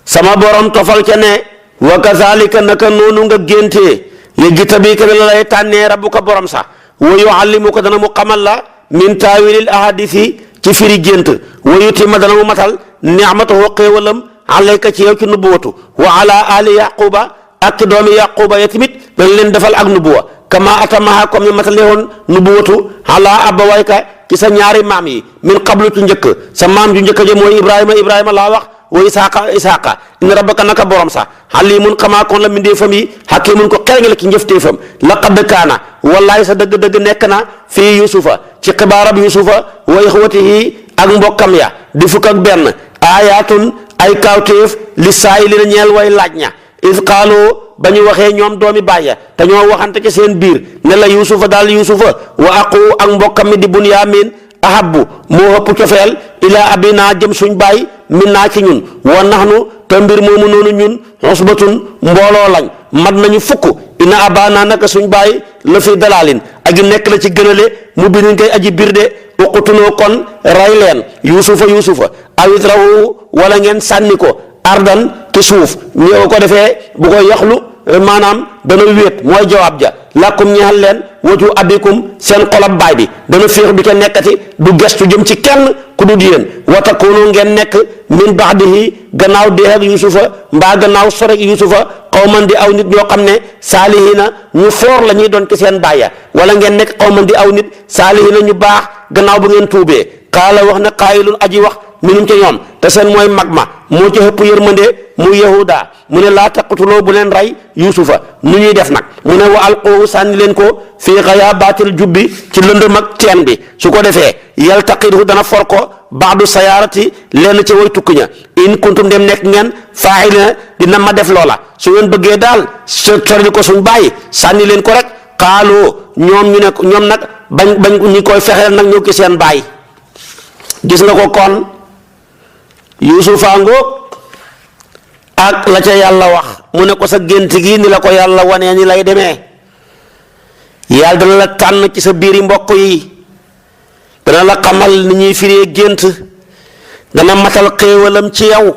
sama borom tofal ca ne wa kazalika naka noonu nga géntee léegi tabi ka la lay tànnee rabbuka borom sax wa yuallimuka dana mu xamal la min taawilil ahadisi ci firi gént wa yutima dana mu matal ni'matahu xéewalam alayka ci yow ci nubuwatu wa ala ali yaquba ak doomi yaquba ya tamit dañ leen defal ak nubuwa kama atamaha comme ni matale woon nubuwatu ala abawayka ci sa ñaari maam yi min qablu ci njëkk sa maam ju njëkk ja mooy ibrahima laa wax wa isaaqa inna rabbaka naka borom sax alimun xamaa koon la mindee fam yi hakimun ko xereñ la ci njëfteefam laqad kaana wallahi sa dëgg-dëgg nekk na fii yusufa ci xibaarab yusufa wa ixwatihi ak mbokkam ya di fukk ak benn ayatun ay kawtéef li saa'ilina ñeel way laaj ña is qaaloo ba ñu waxee ñoom doomi bàyya te ñoo waxante ci seen biir ne la yusufa daal yusufa wa aqu ak mbokkam mi di bunyamin ahabbu moo ëpp cofeel ilaa abina jëm suñ baay min naa ci ñun wa naxnu te mbir moomu noonu ñun usbatun mbooloo lañ mat nañu fukk ina abana naka suñ baay la fi dalaalin aji nekk la ci gënale mu binin koy aji biir de uqutunoo kon ray leen yusufa awit rawu wala ngeen sànni ko ardan ci suuf ñëw ko defee bu ko yaxlu maanaam dana wéet mooy jawaab ja làkkum ñeexal leen waju abikum seen xolab baay bi dana féex du ca nekkati du gestu jëm ci kenn ku dul yéen wa takunu ngeen nekk min ba'dihi gannaaw dee ak yusufa mbaa gannaaw sorek yusufa xawman di aw nit ñoo xam ne saalihina ñu foor la ñuy doon ci seen baaya wala ngeen nekk xawman di aw nit saalihina ñu baax gannaaw bu ngeen tuubee qaala wax na qaayilun aji wax minum ca ñoom te seen mooy mag ma moo ca ëpp yërmande mu yahuda mu ne laa taqtuloo bu leen rey yusufa nu ñuy def nag mu ne wa alqoohu sànni leen ko fii xayaabatil jubbi ci lëndëm ak teen bi su ko defee yaltaqithu dana for ko baadu sayaarati lenn ca way tukki ña in kuntum dem nekk ngeen faa'ilina dina ma def loola su ngeen bëggee daal soril ko suñ bàyyi sànni leen ko rek xaaloo ñoom ñu ne ñoom nag bañ ñi koy fexeel nag ñëw ki seen bàyyi gis nga ko kon yusufa ngoog ak la ca yàlla wax mu ne ko sa gént gi ni la ko yàlla wanee ni lay demee yàlla dana la tànn ci sa biiri mbokk yi dana la xamal ni ñuy firee gént dana matal xéewalam ci yow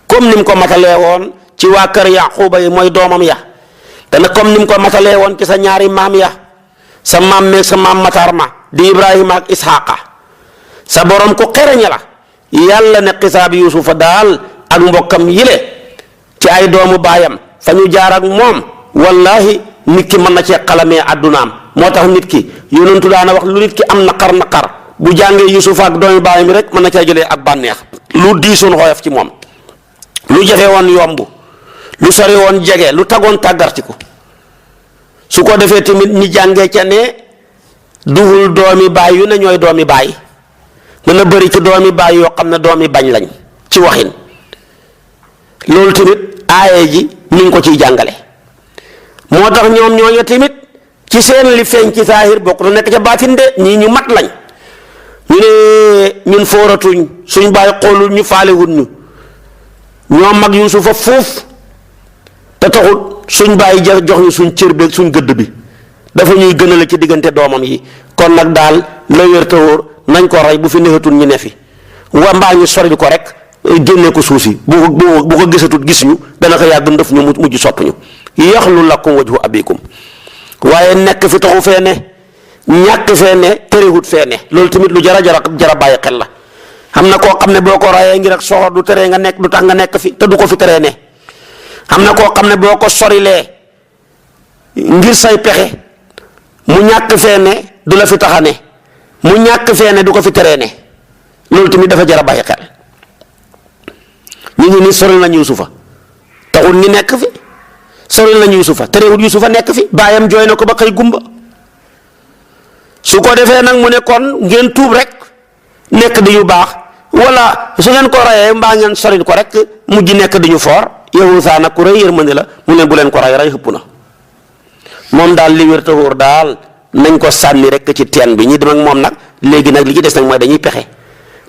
comme ni mu ko matalee woon ci waa kër yaquba yi mooy doomam ya dana comme ni mu ko matalee woon ci sa ñaari maam ya sa maam meeg sa maam matar ma di ibrahima ak ishaqa sa borom ko xereñe la yàlla ne xisaab yusufa daal ak mbokkam yile ci ay doomu baayam fa ñu jaar ak moom wallahi nit ki mën na cee xalamee addunaam moo tax nit ki yonentu daana wax lu nit ki am naqar bu jàngee yusufa ak doomu baayam yi rek mën na cee jëlee ak bànneex lu diisoon xooyof ci moom lu jafe woon yomb lu sori woon jege lu tagoon tàggartiku su ko defee tamit ñi jàngee ca ne duhul doomi baay yu ne ñooy doomi baay dana bëri ci doomi baay yoo xam ne doomi bañ lañ ci waxin loolu tamit aaye ji mi ngi ko ciy jàngale moo tax ñoom ñooñu tamit ci seen li feeñ ci saahir bokk na nekk ca baatin de ñii ñu mat lañ ñu ne ñun fooratuñ suñ baay xoolul ñu faalewut ñu ñoo mag yusufa foofu te taxut suñ baay jox ñu suñ cër beeg suñ gëdd bi dafa ñuy gënale ci diggante doomam yi kon nag daal la wér te wóor nañ ko rey bu fi neexatul ñu ne fi wa mbaa ñu soril ko rek génne ko suuf si bu ko gisatut gis ñu dana ko yàgg ndëf ñu mujj sopp ñu yaxlu lakum wajhu abikum waaye nekk fi taxu fee ne ñàkk fee ne terewut fee ne loolu tamit lu jara bàyyi xel la. xam na koo xam ne boo ko rayee ngir ak soxor du teree nga nekk du tax nga nekk fi te du ko fi teree ne xam na koo xam ne boo ko sorilee ngir say pexe mu ñàkk fee ne du la fi tax a ne mu ñàkk fee ne du ko fi teree ne loolu tamit dafa jar a bàyyi xel. ñu ngi nii sori nañ Yuusufa taxul ni nekk fi sori nañ Yuusufa terewul Yuusufa nekk fi baayam jooy na ko ba xëy gumba su ko defee nag mu ne kon ngeen tuub rek nekk di yu baax wala su ngeen ko rayee mbaa ngeen soril ko rek mujj nekk di ñu foor Yahuusa nag ku rëy yërmande la mu ne bu leen ko ray xëpp na moom daal li wér te wóor daal nañ ko sànni rek ci teen bi ñi dem ak moom nag léegi nag li ci des nag mooy dañuy pexe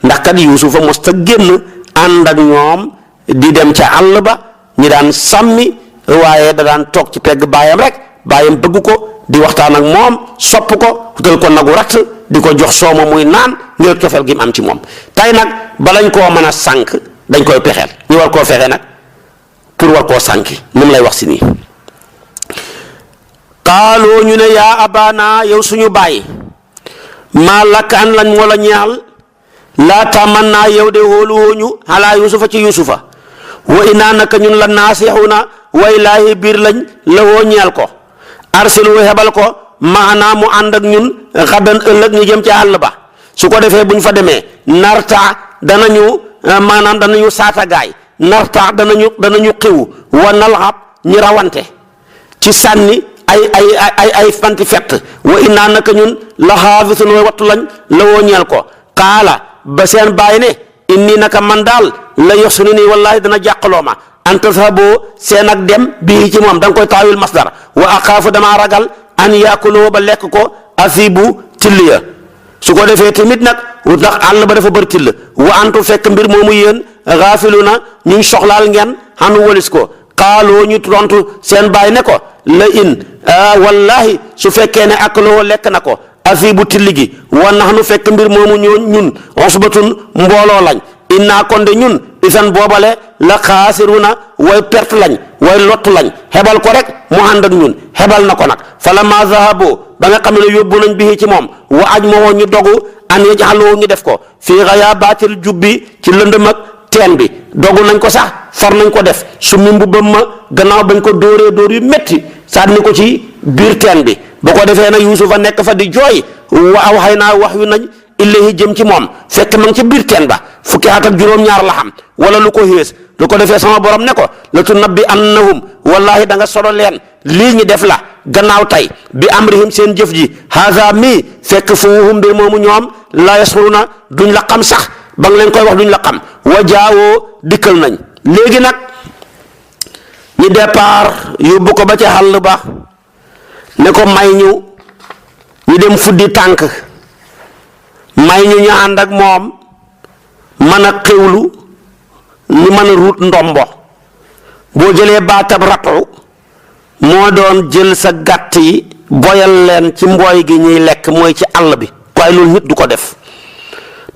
ndax kat Yuusufa mos ta génn ànd ak ñoom di dem ca àll ba ñi daan sàmmi waaye da daan toog ci pegg baayam rek baayam bëgg ko di waxtaan ak moom sopp ko utal ko nagu ratt di ko jox sooma muy naan ngir cofeel gi mu am ci moom tey nag balañ koo mën a sànk dañ koy pexeel ñu war koo fexe nag pour war koo sànki moom lay wax si nii qaaloo ñu ne yaa abana yow suñu baay maa lakka an lañ moo la ñeexal laa taman naa yow de hóoluwooñu xalaa yusufa ci yusufa wa inaa naka ñun la naasixuna way laahi biir lañ la woo ñeel ko arsilu hebal ko maanaa mu ànd ak ñun xadan ëllëg ñu jëm ci àll ba su ko defee bu ñu fa demee narta danañu maanaam danañu saatagaay narta danañu xiw wa nalxab ñi rawante ci sànni ay fanti fett wa inaa naka ñun la xaafisun way wattu lañ la woo ñeel ko qaala ba seen bàyyi ne inni naka man daal la yox sunu nii wallaahi dana jàqaloo ma an tashaboo seen ak dem bii ci moom da nga koy taawil masdar wa axaafu damaa ragal an yaakuloo ba lekk ko asibu till ya su ko defee tamit nag ndax àll ba dafa bëri till wa antu fekk mbir moomu yéen xaafilu na ñu soxlaal ngeen xanu walis ko xaaloo ñu tontu seen bàyyi ne ko la in wallahi su fekkee ne akaloo lekk na ko asibu till gi wa nax nu fekk mbir moomu ñun osbatun mbooloo lañ innaa kon de ñun isan boobale la xaasiruna way perte lañ way lott lañ xebal ko rek mu ànd ak ñun xebal na ko nag fala ma zahabo ba nga xam ne yóbbu nañ bii ci moom wa aj moo ñu dogu an yajxaloo ñu def ko fii xayaabatil jubbi ci lëndëm ak teen bi dogu nañ ko sax far nañ ko def su mi mbubbam ma gannaaw bañ ko dóoree dóor yu métti sànni ko ci biir teen bi bu ko defee nag Yuusufa nekk fa di jooy waaw xëy naa wax yu nañ illahi jëm ci moom fekk ma ngi ci biir teen ba fukki at ak juróom-ñaar la xam wala lu ko xées lu ko defee sama borom ne ko la tunabbi annahum wallahi da nga solo leen lii ñi def la gannaaw tey bi amrihim seen jëf ji haza mii fekk fuuhum mbir moomu ñoom la yasxuruna duñ la xam sax ba nga leen koy wax duñ la xam wa jaawoo dikkal nañ léegi nag ñi départ yóbbu ko ba ca xàll ba ne ko may ñu dem fuddi tànk may ñu ànd ak moom mën a xewlu ni mën a ruut ndombo boo jëlee baatab ratu moo doon jël sa gàtt yi boyal leen ci mbooy gi ñuy lekk mooy ci àll bi waaye loolu nit du ko def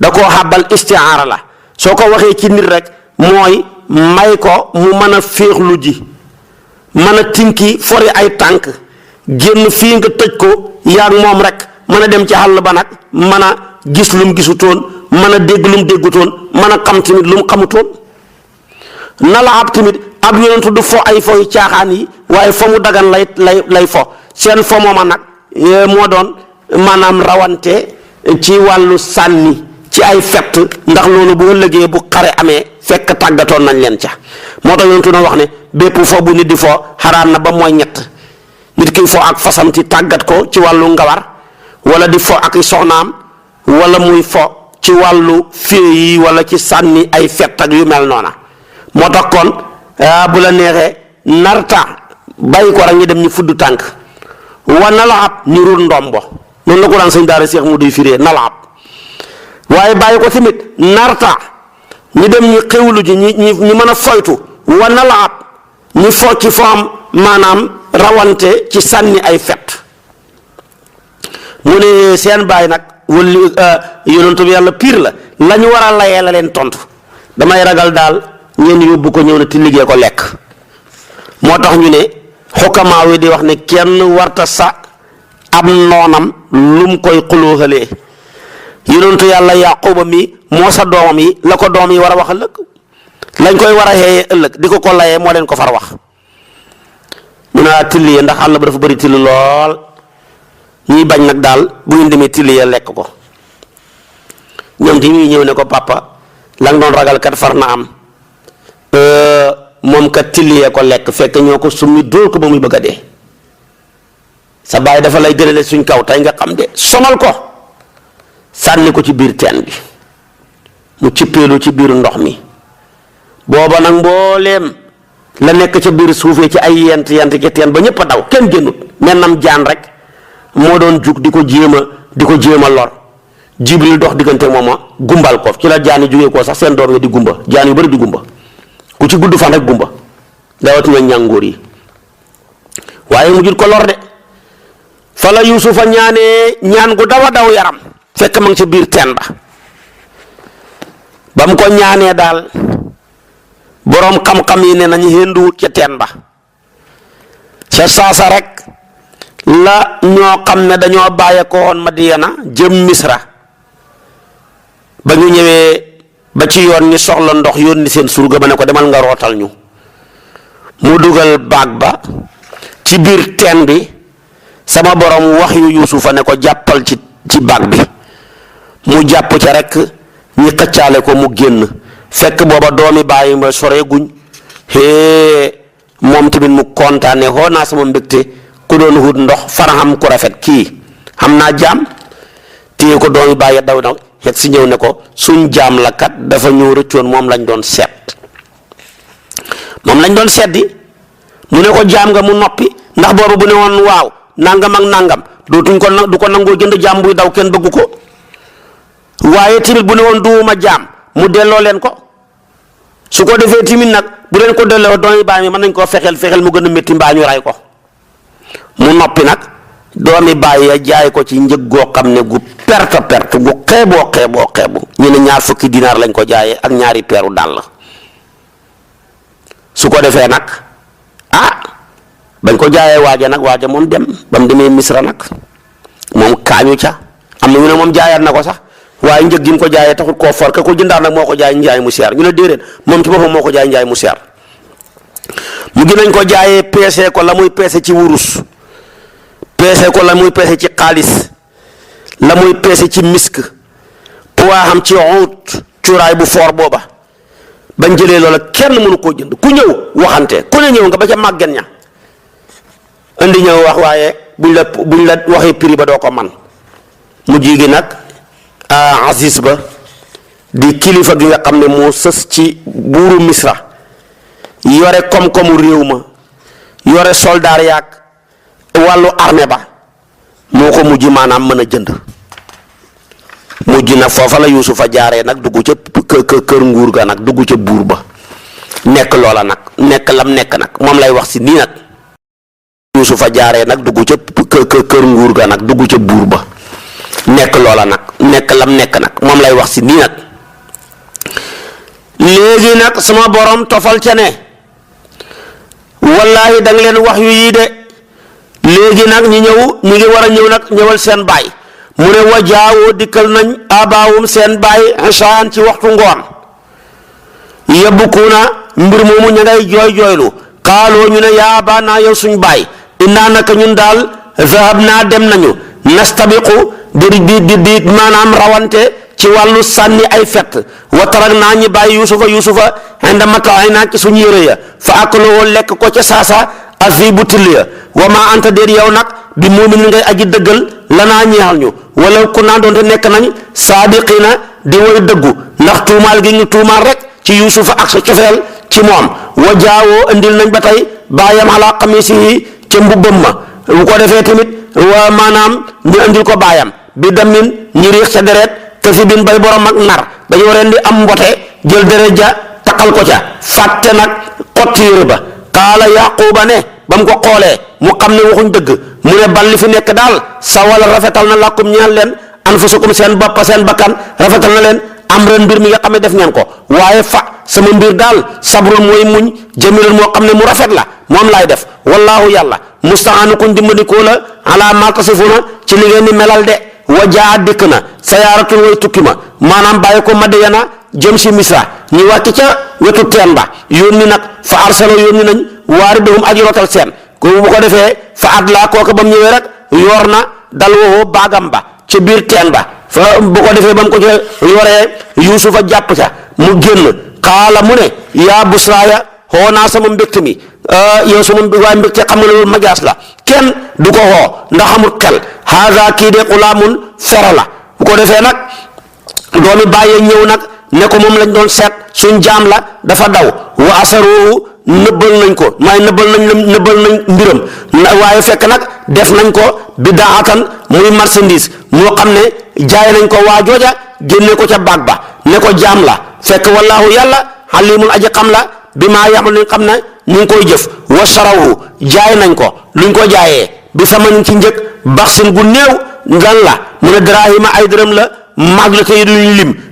da koo xàbbal istiaara la soo ko waxee ci nit rek mooy may ko mu mën a féexlu ji mën a tinki fori ay tànk génn fii nga tëj ko yaag moom rek mën a dem ci àll ba nag mën a gis lum gisutoon mën a dégg lum déggutoon mën a xam tamit lum xamutoon na la ab tamit ab yonentu du fo ay fo yu caaxaan yi waaye fo mu dagan lay fo seen fo mooma nag moo doon maanaam rawante ci wàllu sànni ci ay fett ndax loolu bu ëllëgee bu xare amee fekk tàggatoon nañ leen ca moo tax yonentu na wax ne bépp fo bu nit di fo xaraan na ba mooy ñett nit ki fo ak fasam ci tàggat ko ci wàllu ngawar wala di fo ak soxnaam wala muy fo ci wàllu fée yi wala ci sànni ay fett ak yu mel noona moo tax kon bu la neexee narta bàyyi ko rek ñu dem ñu fudd tànk wa nalaab ñu rul ndombo noonu la ko daan sëñ daara Seex mu duy firee nalaab waaye bàyyi ko tamit narta ñu dem ñu xewlu ji ñu mën a foytu wa nalaab ñu fo ci fo am maanaam rawante ci sànni ay fett mu ne seen baay nag wala yonentu bi yàlla piir la ñu war a layee la leen tontu damay ragal daal ngeen yóbbu ko ñëw na tilligee ko lekk. moo tax ñu ne xukamaa wi di wax ne kenn warta sa am noonam lum koy xulóoxalee. yonentu yàlla Yaquba mi moo sa doomam yi la ko doom yi war a wax ëllëg lañ koy war a xeeyee ëllëg di ko layee moo leen ko far wax. mu ne tilli ya ndax àll ba dafa bëri till lool ñuy bañ nag daal bu ngeen demee till ya lekk ko. ñoom ci ñuy ñëw ne ko papa la nga doon ragal kat far na am moom kat till ya ko lekk fekk ñoo ko summi dóor ko ba muy bëgg a dee. sa baay dafa lay gënale suñ kaw tey nga xam de sonal ko sànni ko ci biir teen bi mu cippeelu ci biir ndox mi. booba nag mbooleem la nekk ca biir suufee ci ay yent ci teen ba ñëpp a daw kenn génnut mennam jaan rek moo doon jug di ko jéem a lor. Jibril dox diggante mooma gumbal ko ci la jaan yi jógee koo sax seen doom yi di gumba jaan yu bari di gumba ku ci gudd fan rek gumba rawatina ñàngoor yi waaye mujjut ko lor de. fa la Yuusufa ñaanee ñaan gu daw a daw yaram fekk ma ngi ca biir teen ba mu ko ñaanee daal boroom xam-xam yi ne nañu henduwut ca teen ba ca saasa rek la ñoo xam ne dañoo bàyyeekoo woon Madiyana jëm Misra ba ñu ñëwee ba ci yoon ñi soxla ndox yónni seen surga ba ne ko demal nga rootal ñu mu dugal baag ba ci biir teen bi sama borom wax yu Yuusufa ne ko jàppal ci baag bi mu jàpp ca rek ñi xëccaale ko mu génn fekk booba doomi bàyyi ma sore guñ moom tamit mu kontaane xoo naa sama mbégte ku doon wut ndox faraxam ku rafet kii xam naa jaam téye ko doomi bàyyi daw daw xet si ñëw ne ko suñ jaam la kat dafa ñëw rëccoon moom lañ doon seet di mu ne ko jaam nga mu noppi ndax booba bu ne woon waaw nangam ak nangam dootuñ ko du ko nangoo jënd jaam buy daw kenn bëgg ko waaye tamit bu ne woon duuma jaam mu delloo leen ko su ko defee tamit nag bu leen ko delloo doomi baay mi mën nañ koo fexeel mu gën a métti mbaa ñu ray ko mu noppi nag doomi baay ya jaay ko ci njëg goo xam ne gu perte gu xeeboo ñu ne 20 dinaar lañ ko jaayee ak ñaari peeru dàll su ko defee nag bañ ko jaayee waaja moom dem ba mu demee Misra nag moom kaañu ca am na ñu ne moom jaayaat na ko sax waaye njëg gi mu ko jaayee taxul koo for ka ko jëndaar nag moo ko jaay njaay mu seer ñu ne déedéet moom ci boppam moo ko jaay njaay mu seer mu gi nañ ko jaayee peese ko la muy peese ci wurus peese ko la muy peese ci xaalis la muy peese ci misk poids xam ci xuut cuuraay bu foor booba bañ jëlee loola kenn mënu koo jënd ku ñëw waxante ku ne ñëw nga ba ca màggen ña indi ñëw wax waaye buñ la waxee prix ba doo ko man mu jigi nag Aziz ba di kilifa gi nga xam ne moo sës ci buuru Misra yore koom-koomu réew ma yore soldaar yaag wàllu armée ba moo ko mujj maanaam mën a jënd mujj nag foofa la Yuusufa jaaree nag dugg ca kër nguur ga nag dugg ca buur ba nekk loola nag nekk lam nekk nag moom lay wax si nii nag Yuusufa jaaree nag dugg ca kër nguur ga nag dugg ca buur ba nekk loola nag nekk lam nekk nag moom lay wax si nii nag léegi nag sama borom tofal ca ne wallaahi da nga leen wax yu yii de léegi nag ñu ngi war a ñëw nag ñëwal seen baay mu ne wajaawoo dikkal nañ abaawum seen baay insaan ci waxtu ngoon yabkuuna mbir moomu ña ngay jooylu xaaloo ñu ne yaa abaanaa yow suñ baay innaa naka ñun daal zahab naa dem nañu nastabiqu di maanaam rawante ci wàllu sànni ay fett wa tarak naa ñi bàyyi yusufa inda mataay naa ci suñu yére ya fa akaloo lekk ko ca saasa afi bu till ya wa ma anta déet yow nag bi muumin ngay aji dëggal lanaa ñeexal ñu wala ku naa doonte nekk nañ saadiqina di way dëggu ndax tuumaal gi ñu tuumaal rek ci yusufa ak sa cofeel ci moom wa jaawoo indil nañ ba tey baayam ala xamisihi ca mbubbam ma bu ko defee tamit wa maanaam ñu indil ko baayam bi damin ñi riix ca deret kasi bin bay borom ak nar dañoo ren di am mbote jël deret ja taqal ko ca fàtte nag xotti yére ba qaala yaquba ne ba mu ko xoolee mu xam ne waxuñ dëgg mu ne bal li fi nekk daal sa wala rafetal na làkkum ñaan leen anfusukum seen bopp seen bakkan rafetal na leen amran mbir mi nga xam ne def ngeen ko waaye fa sama mbir daal sabrun mooy muñ jamilun moo xam ne mu rafet la moom laay def wallaahu yàlla mustaanu kuñ dimbandikoo la ala ma tasifuna ci li ngeen di melal de wa jaa dikk na sayaaratun way tukki ma maanaam bàyyi ko Madyana jëm si Misra ñu wàcc ca wetu teen ba yónni nag fa arsalo yónni nañ waaridahum aji rotal seen ko bu ko defee fa adlaa kooka ba mu ñëwee rek yor na dal woo baagam ba ca biir teen ba fa bu ko defee ba mu ko ca yoree Yuusufa jàpp ca mu génn xaala mu ne yaa busraaya xoo naa sama mbégte mi yow sama waaye mbégte xam nga ne loolu majaas la kenn du ko xoo ndax amul xel haada kii de xulaamun fere la bu ko defee nag doomi bàyyee ñëw nag ne ko moom lañ doon seet suñ jaam la dafa daw wa asaruhu nëbbal nañ ko maay nëbbal nañ mbiram waaye fekk nag def nañ ko bidaatan muy marchandise moo xam ne jaay nañ ko waa jooja génne ko ca baag ba ne ko jaam la fekk wallaahu yàlla alimun aji xam la bi maa yaxmal li xam ne ñu ngi koy jëf wa sarawu jaay nañ ko luñ ko jaayee bi samanin ci njëg baxsin gu néew lan la mu ne drahima ay dërëm la mag la tey lu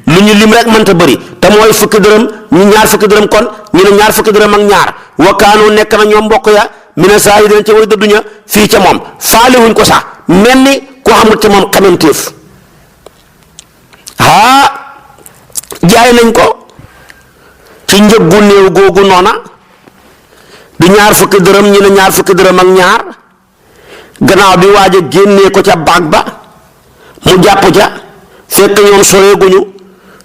ñu lim rek mënta bëri te mooy fukki dërëm ñu ñaar fukki dërëm kon ñu ne ñaar fukki dërëm ak ñaar wa kaanu nekk na ñoom mbokk ya mina saahidina ca way dëdduña fii ca moom faaliwuñ ko sax mel ni koo xamul ca moom xamantéef jaay nañ ko ci njëg gu néew googu noona di ñaar fukki dërëm ñu ne ñaar fukki dërëm ak ñaar gannaaw bi waaj a génnee ko ca baag ba mu jàpp ca fekk ñoom soreeguñu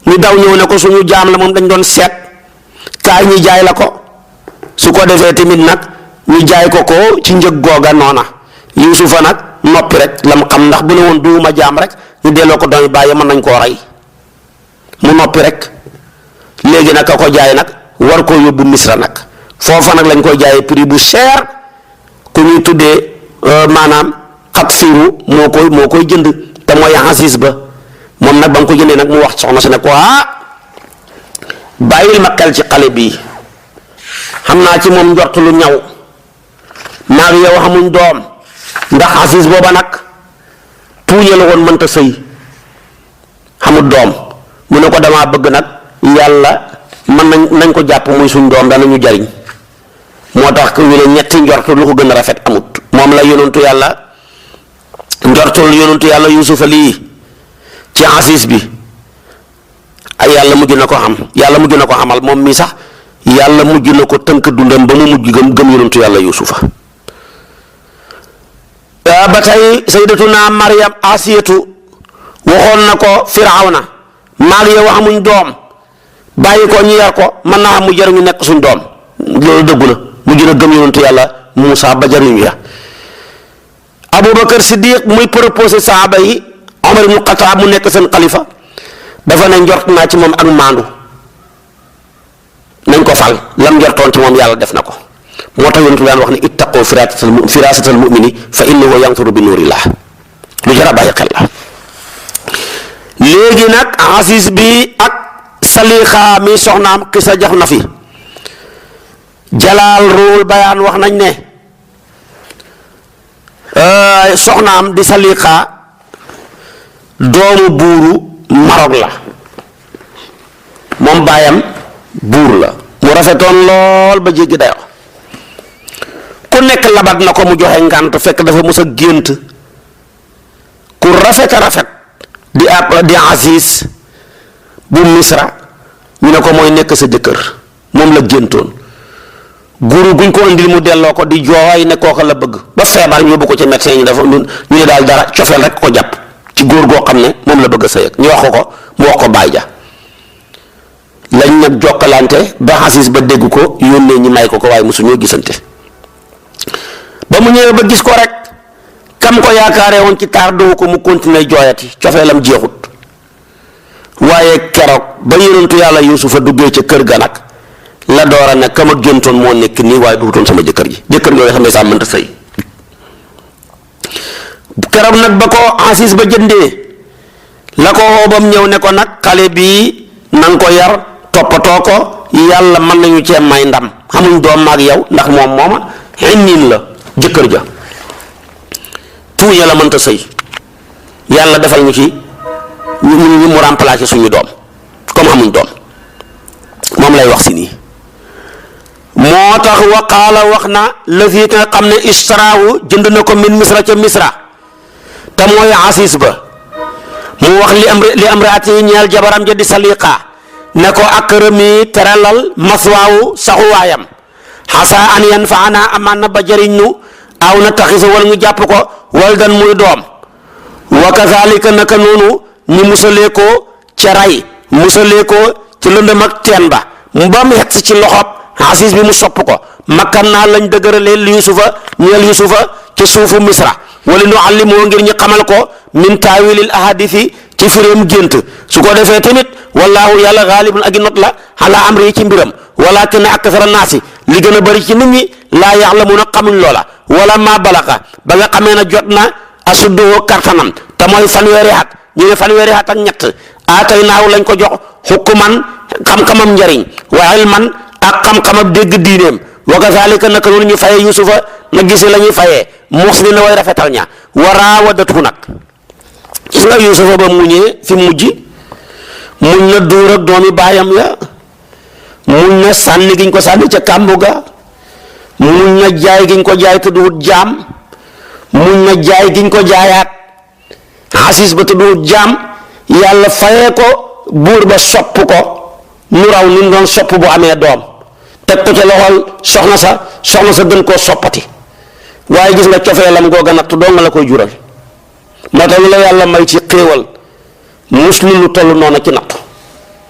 ñu daw ñëw ne ko suñu jaam la moom dañ doon seet kaay ñi jaay la ko su ko defee tamit nag ñu jaay ko ci njëg googa noona Yuusufa nag noppi rek la mu xam ndax bu ne woon duuma jaam rek ñu delloo ko doomi bàyyi mën nañ koo rey mu noppi rek léegi nag ka ko jaay nag war koo yóbbu Misra nag foofa nag lañ koy jaayee prix bu cher ku ñuy tuddee maanaam xat fiiru moo koy jënd te mooy Aziz ba moom nag ba nga ko jëndee nag mu wax soxna si ne ko bàyyil ma xel ci xale bii xam naa ci moom njort lu ñaw maag yow xamuñ doom ndax Aziz booba nag puuñe la woon mënta sëy xamul doom mu ne ko damaa bëgg nag yàlla mën nañ ko jàpp muy suñ doom danañu jariñ moo tax ku ñu ne ñetti njortu lu ko gën a rafet amut moom la yonentu yàlla njortul yonentu yàlla Yuusufa lii ci Aziz bi ay yàlla mujj na ko xam yàlla mujj na ko xamal moom mii sax yàlla mujj na ko tënk dundam ba mu mujj gëm yonentu yàlla Yuusufa ba tey sayyidatuna Maryam Asiyatu waxoon na ko Firawna maag yow amuñ doom bàyyi ko ñu yar ko mën naa am mu jëriñu nekk suñ doom loolu dëggu na mujj na gëm yonentu yàlla Muusa ba jëriñu ya Abubakar Siddiq muy proposé saaba yi Omar ibnu Xataab mu nekk seen xalifa dafa ne njort naa ci moom ak maandu nañ ko fal lam njortoon ci moom yàlla def na ko moo tax yonentu daan wax ne ittaqu firaasatal mu'mini fa innahu yanzuru bi nuurillah lu jar a bàyyi xel la léegi nag Aziz bi ak Salixa mi soxnaam xisa jax na fi Jalaal Ruhul Bayaan wax nañ ne soxnaam di Salixa doomu buuru Marok la moom baayam buur la mu rafetoon lool ba jéggi dayo ku nekk labat na ko mu joxe ngànt fekk dafa mës a gént ku rafet a rafet di Aziz bu Misra ñu ne ko mooy nekk sa jëkkër moom la géntoon guru guñ ko indil mu delloo ko di jooy ne kooka la bëgg ba feebar ñu yóbbu ko ci médecin ñu dafa ñu ne daal dara cofeel rek ko jàpp ci góor goo xam ne moom la bëgg a sëy ak ñu wax ko mu wax ko baay ja lañ nag jokkalante ba Aziz ba dégg ko yónnee ñi may ko waaye mosuñoo gisante ba mu ñëwee ba gis ko rek kam ko yaakaaree woon ci taar doo ko mu continuer jooyati cofeelam jeexut waaye keroog ba yonentu yàlla Yuusufa duggee ca kër ga nag la doora ne kam a géntoon moo nekk nii waaye duutoon sama jëkkër ji jëkkër yooyu xam ne saa mënta sëy keroog nag ba ko Aziz ba jëndee la ko xoobam ñëw ne ko nag xale bii nanga ko yar toppatoo ko yàlla mën nañu cee may ndam xamuñ doom maag yow ndax moom mooma xinniin la jëkkër ja puuña la mënta sëy yàlla defal ñu ci ñu mu remplacer suñu doom comme xamuñ doom moom lay wax si nii. moo tax wa qaala wax na lazi ka nga xam ne istaraawu jënd na ko min misra ca misra te mooy Aziz ba mu wax li am raati ñeel jabaram ja di Saliqa ne ko akrami teralal maswaawu saxuwaayam xasa an yanfaana amaan na ba jëriñ nu aw na taxisa wala ñu jàpp ko waldan muy doom wa kazalika naka noonu ñu musalee ko ca ray musalee ko ci lëndëm ak teen ba mu ba mu xet ci loxob Aziz bi mu sopp ko makkan naa lañ dëgëralee li yusufa ñeel yusufa ci suufu misra wala nu allimoo ngir ñu xamal ko min taawilil ahadisi ci firéem gént su ko defee tamit wallaahu yàlla xaalibun ak i not la ala amri yi ci mbiram walakin aksara naasi li gën a bëri ci nit ñi laa yaxlamuuna xamuñ loola wala ma balaxa ba nga xamee na jot na asudduhu kartanam te mooy fanweeri at ñu ne fanweeri at ak ñett aatay naaw lañ ko jox xukkuman xam-xamam njariñ wa ilman ak xam-xamam dégg diineem wa kazalika naka noonu ñu fayee yusufa na gisi la ñuy fayee muxsinin way rafetal ña wa raawadatu nag gis nga yusufa ba muñee fi mujj muñ na dóor ak doomi baayam ya muñ na sànni giñ ko sànni ca kàmbu ga muñ na jaay giñ ko jaay te duwut jaam muñ na jaay giñ ko jaayaat Aziz ba te duwut jaam yàlla fayee ko buur ba sopp ko nu raw ni mu doon sopp bu amee doom teg ko ca loxol soxna sa gën koo soppati waaye gis nga cofeelam googa natt doo nga la koy jural moo tax lu la yàlla may ci xéewal muslu lu toll noonu ci natt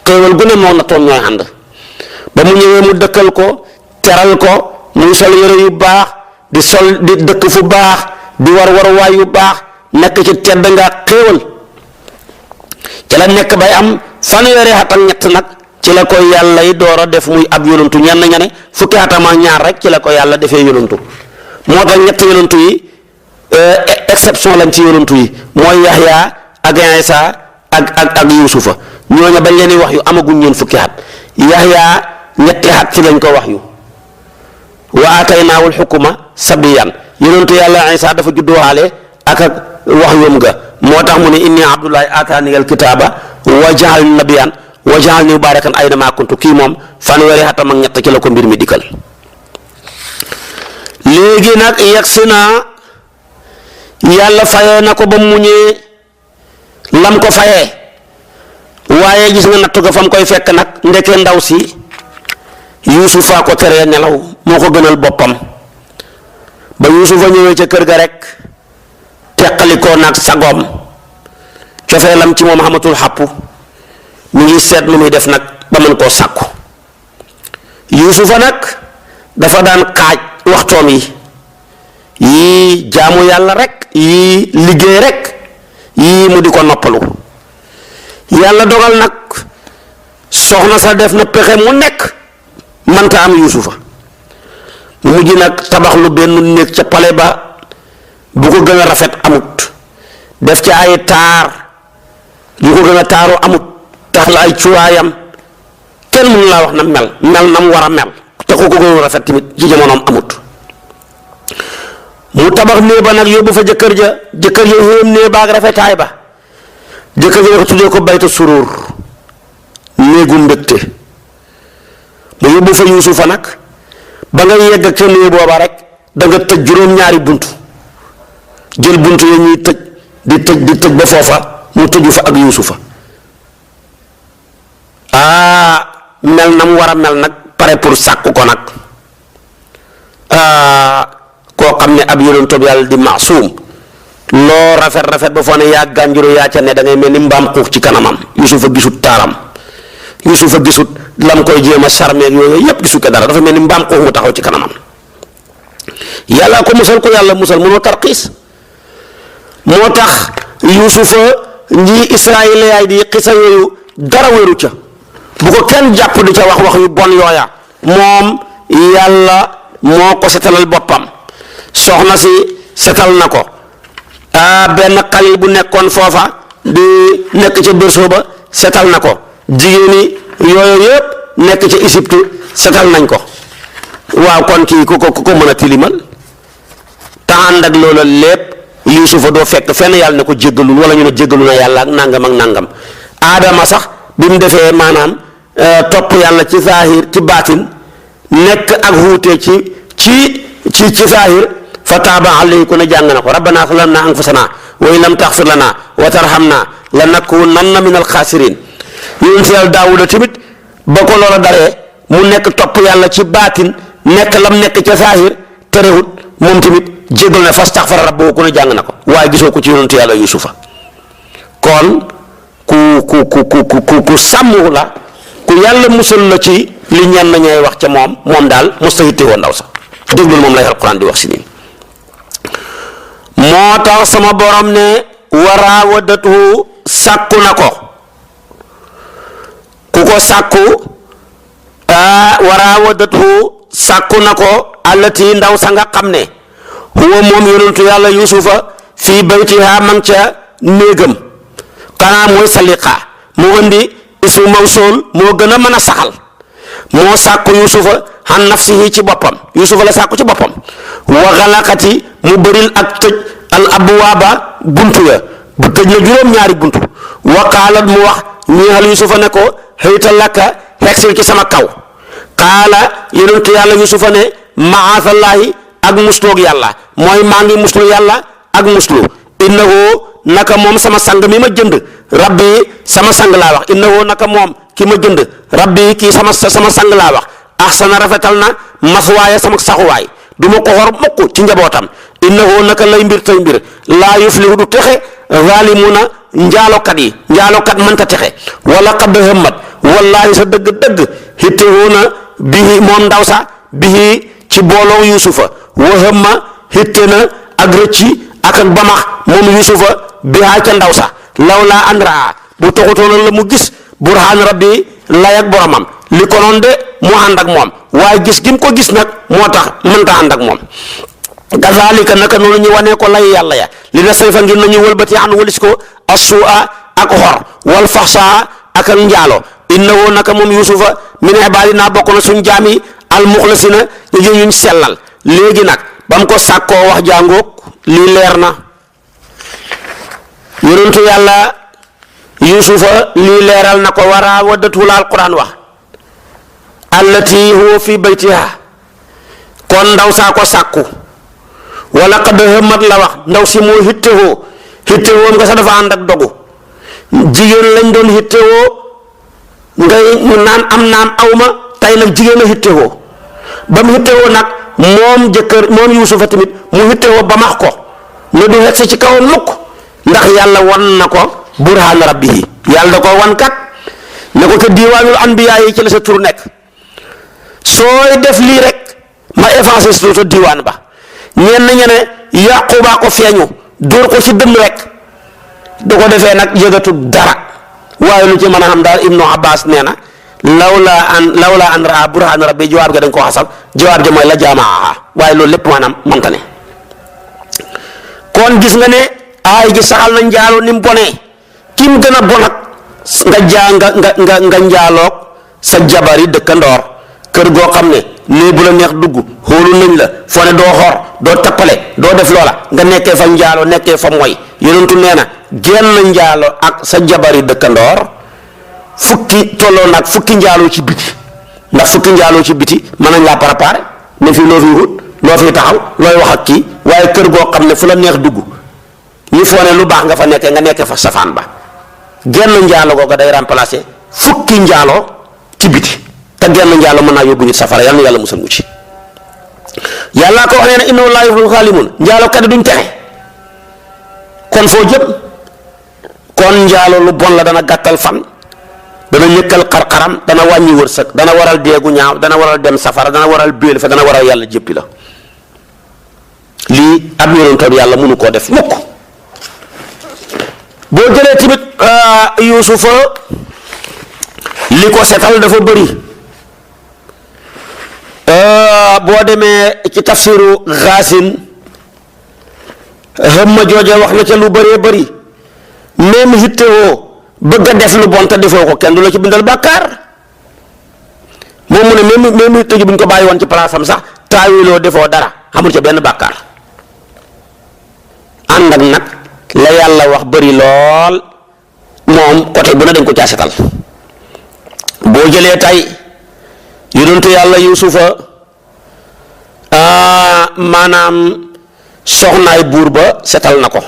xéewal gu ne moo nattoon ñooy ànd ba mu ñëwee mu dëkkal ko teral ko muy sol yére yu baax di dëkk fu baax di war waruwaay yu baax nekk ci tedd nga xéewal ci la nekk bay am fanweeri at ak ñett nag ci la ko yàlla yi door a def muy ab yonantu ñenn ña ne fukki atam ak ñaar rek ci la ko yàlla defee yonantu moo tax ñett yonantu yi exception lañ ci yonantu yi mooy Yaxya ak Iisa ak Yuusufa ñooña bañ leen di wax yu amaguñ ñeen fukki at Yaxya ñetti at ci lañ ko wax yu wa aataynaahul xukma sabiyan yonantu yàlla Iisa dafa juddoowaale ak wax yom ga moo tax mu ne inni abdullahi aataaniyal kitaaba wa ja'alani nabiyyan wa ja'alani mubaarakan aynamaa kuntu kii moom fanweeri atam ak ñett ci la ko mbir mi dikkal léegi nag yegsi na yàlla fayee na ko ba mu muñee lam ko fayee waaye gis nga nattu ga fa mu koy fekk nag ndeke ndaw si Yuusufa ko teree nelaw moo ko gënal boppam ba Yuusufa ñëwee ca kër ga rek teqalikoo nag sagoom cofeelam ci moom xamatul xàppu mu ngi seet lu muy def nag ba mën koo sàkku Yuusufa nag dafa daan xaaj waxtoom yii jaamu yàlla rek yii liggéey rek yii mu di ko noppalu yàlla dogal nag soxna sa def na pexe mu nekk mënta am Yuusufa mu mujj nag tabax lu benn néeg ca pale ba bu ko gën a rafet amut def ca ay taar yu ko gën a taaru amut tax la ay cuuraayam kenn mënu laa wax na mel na mu war a mel te ko gën a rafet tamit ci jamonoom amut mu tabax néeg ba nag yóbbu fa jëkkër ja yéem néeg ba ak rafetaay ba jëkkër ja ko tuddee ko bayta suruur néegu mbégte mu yóbbu fa Yuusufa nag ba nga yegg ak ca néeg booba rek da nga tëj juróom-ñaari bunt jël bunt ya ñuy tëj di tëj ba foofa mu tëju fa ak Yuusufa mel na mu war a mel nag pare pour sàkku ko nag koo xam ne ab yonent bi yàlla di maasuum loo rafet ba foo ne yaa gànjuro yaa ca ne da ngay mel ni mbaam xuux ci kanamam Yuusufa gisut taaram Yuusufa gisut lam koy jéem a charmeeg yooyu yépp gisu ko dara dafa mel ni mbaam xuux mu taxaw ci kanamam yàlla ko yàlla musal mënoo tarxiis moo tax Yuusufa ñi Israayil yaay di xisa yooyu dara wéru ca bu ko kenn jàpp di ca wax yu bon yooya moom yàlla moo ko setalal boppam soxna si setal na ko benn xalil bu nekkoon foofa di nekk ca berceau ba setal na ko jigéeni yooyu yëpp nekk ca Égypte setal nañ ko waaw kon kii ku ko mën a tilimal te ànd ak loola lépp Yuusufa doo fekk fenn yàlla ne ko jéggalul wala ñu ne jéggalu na yàlla ak nangam Aadama sax bi mu defee maanaam topp yàlla ci zahir ci baatin nekk ak wuute ci zahir fa taaba alayhi ku ne jàng na ko rabbana zalamna anfusana wa in lam taxfir lana wa tarhamna lanakunanna min alxaasirin yonent yàlla Daawuda tamit ba ko loola daree mu nekk topp yàlla ci baatin nekk lam nekk ca zahir terewut moom tamit jégal na fastaxfara rabbahu ku ne jàng na ko waaye gisoo ko ci yonent yàlla Yuusufa kon ku sàmm la ku yàlla musal la ci li ñenn ñooy wax ca moom daal mustahitte woon ndaw sax déglul moom lay alquran di wax si nii moo tax sama borom ne waraawadatu sàkku na ko ku ko sàkku waraawadatu sàkku na ko allati ndaw sa nga xam ne huwa moom yonentu yàlla Yuusufa fii baytiha mang ca néegam xanaa mooy saliqa mu indi ismu mawsul moo gën a mën a saxal moo sàkku Yuusufa xan nafsihi ci boppam Yuusufa la sàkku ci boppam wa xalaqati mu bëril ak tëj al abwaaba buntu ya bu tëj na juróom-ñaari buntu wa qaalat mu wax ñeexal Yuusufa ne ko hayta laka xegsil ci sama kaw qaala yonentu yàlla Yuusufa ne maasallaahi ak musloog yàlla mooy maa ngi muslu yàlla ak muslu innahu naka moom sama sang mi ma jënd rabbi sama sang laa wax innahu naka moom ki ma jënd rabbi kii sama sang laa wax ahsana rafetal na maswaaya sama saxuwaay du ma ko xor mukk ci njabootam innahu naka lay mbir tey mbir laa yuflihu du texe zalimuna njaalokat yi njaalokat mënta texe wala qad hammat wallaahi sa dëgg-dëgg hittewoo na bihi moom ndaw sa bihi ci booloo Yuusufa wa hamma hitte na ak rëcci ak bamax moom Yuusufa bihaa ca ndaw sa lawlaa an raa bu taxutoona la mu gis burhaan rabbi lay ak boromam li ko noon de mu ànd ak moom waaye gis gi mu ko gis nag moo tax mënta ànd ak moom kazalika naka noonu ñu wanee ko lay yàlla ya li na sayfa ngir nañu wëlbati an walis ko assu'a ak xor wal faxsaa ak njaalo innahu naka moom Yuusufa min ibaadinaa bokk na suñ jaami al muxlasina ñu ñuñ sellal léegi nag ba mu ko sàkkoo wax jàngoog lii leer na yonentu yàlla Yuusufa lii leeral na ko waraa waddatu la alquran wax allati huwa fi baytiha kon ndaw saa ko sàkku wala qad hammat la wax ndaw si moo hittewoo nga sa dafa ànd ak dogu jigéen lañ doon hittewoo ngay naan am naam awma tey nag jigéen a hittewoo ba mu hittewoo nag moom Yuusufa tamit mu hittewoo ba max ko ne du xet si ci kawam mukk ndax yàlla wan na ko burhaan rabbihi yàlla da ko wan kat ne ko ke diiwaanul anbiyaa yi ci la sa tur nekk sooy def lii rek ma effacé si sa diiwaan ba ñenn ñe ne Yaquba ko feeñu dóor ko ci dënn rek da ko defee nag yëgatu dara waaye lu ci mën a xam daal Ibnu Abbas nee na lawla an raa burhaan rabbi jawaab ga dañ ko xasab jawaab ja mooy la jaamaaha waaye loolu lépp maanaam mënta ne kon gis nga ne aay gi saxal na njaaloo ni mu bonee kim gën a bon ak nga njaaloog sa jabari dëkkandoor kër goo xam ne nee bu la neex dugg xoolu nañ la foo ne doo xor doo tappale doo def loola nga nekkee fa njaaloo nekkee fa mooy yonentu nee na genn njaaloo ak sa jabari dëkkandoor tolloo nag fukki njaaloo ci biti ndax fukki njaaloo ci biti mën nañ laa préparé ne fii loo fi wut loo fi taxaw looy wax ak kii waaye kër goo xam ne fu la neex dugg ñu foo ne lu baax nga fa nekkee nga nekkee fa safaan ba genn njaaloo googu day remplacer fukki njaaloo ci biti te genn njaaloo mën naa yóbbu nit safara yal na yàlla musal mu ci yàlla ko wax nee na innahu laa yuflihu xaalimuun njaaloo kat duñ texe kon foo jëm kon njaaloo lu bon la dana gàttal fan dana ñëkkal xar-xaram dana wàññi wërsëg dana waral deegu ñaaw dana waral dem safara dana waral béel fa dana waral yàlla jéppi la lii ab yonentu yàlla mënu koo def mukk boo jëlee tamit Yuusufa li ko setal dafa bëri boo demee ci tafsiru Xaasin xëmma jooja wax na ca lu bëree bëri même hittewoo bëgg a def lu bon te defoo ko kenn du la ci bindal bàkkaar moom mu ne même hitte ji bu ñu ko bàyyi woon ci palaasam sax taawiloo defoo dara xamul ca benn bàkkaar ànd ak nag la yàlla wax bëri lool moom côté bu ne dañ ko caa setal boo jëlee tey yonentu yàlla yusufa maanaam soxnaay buur ba setal na ko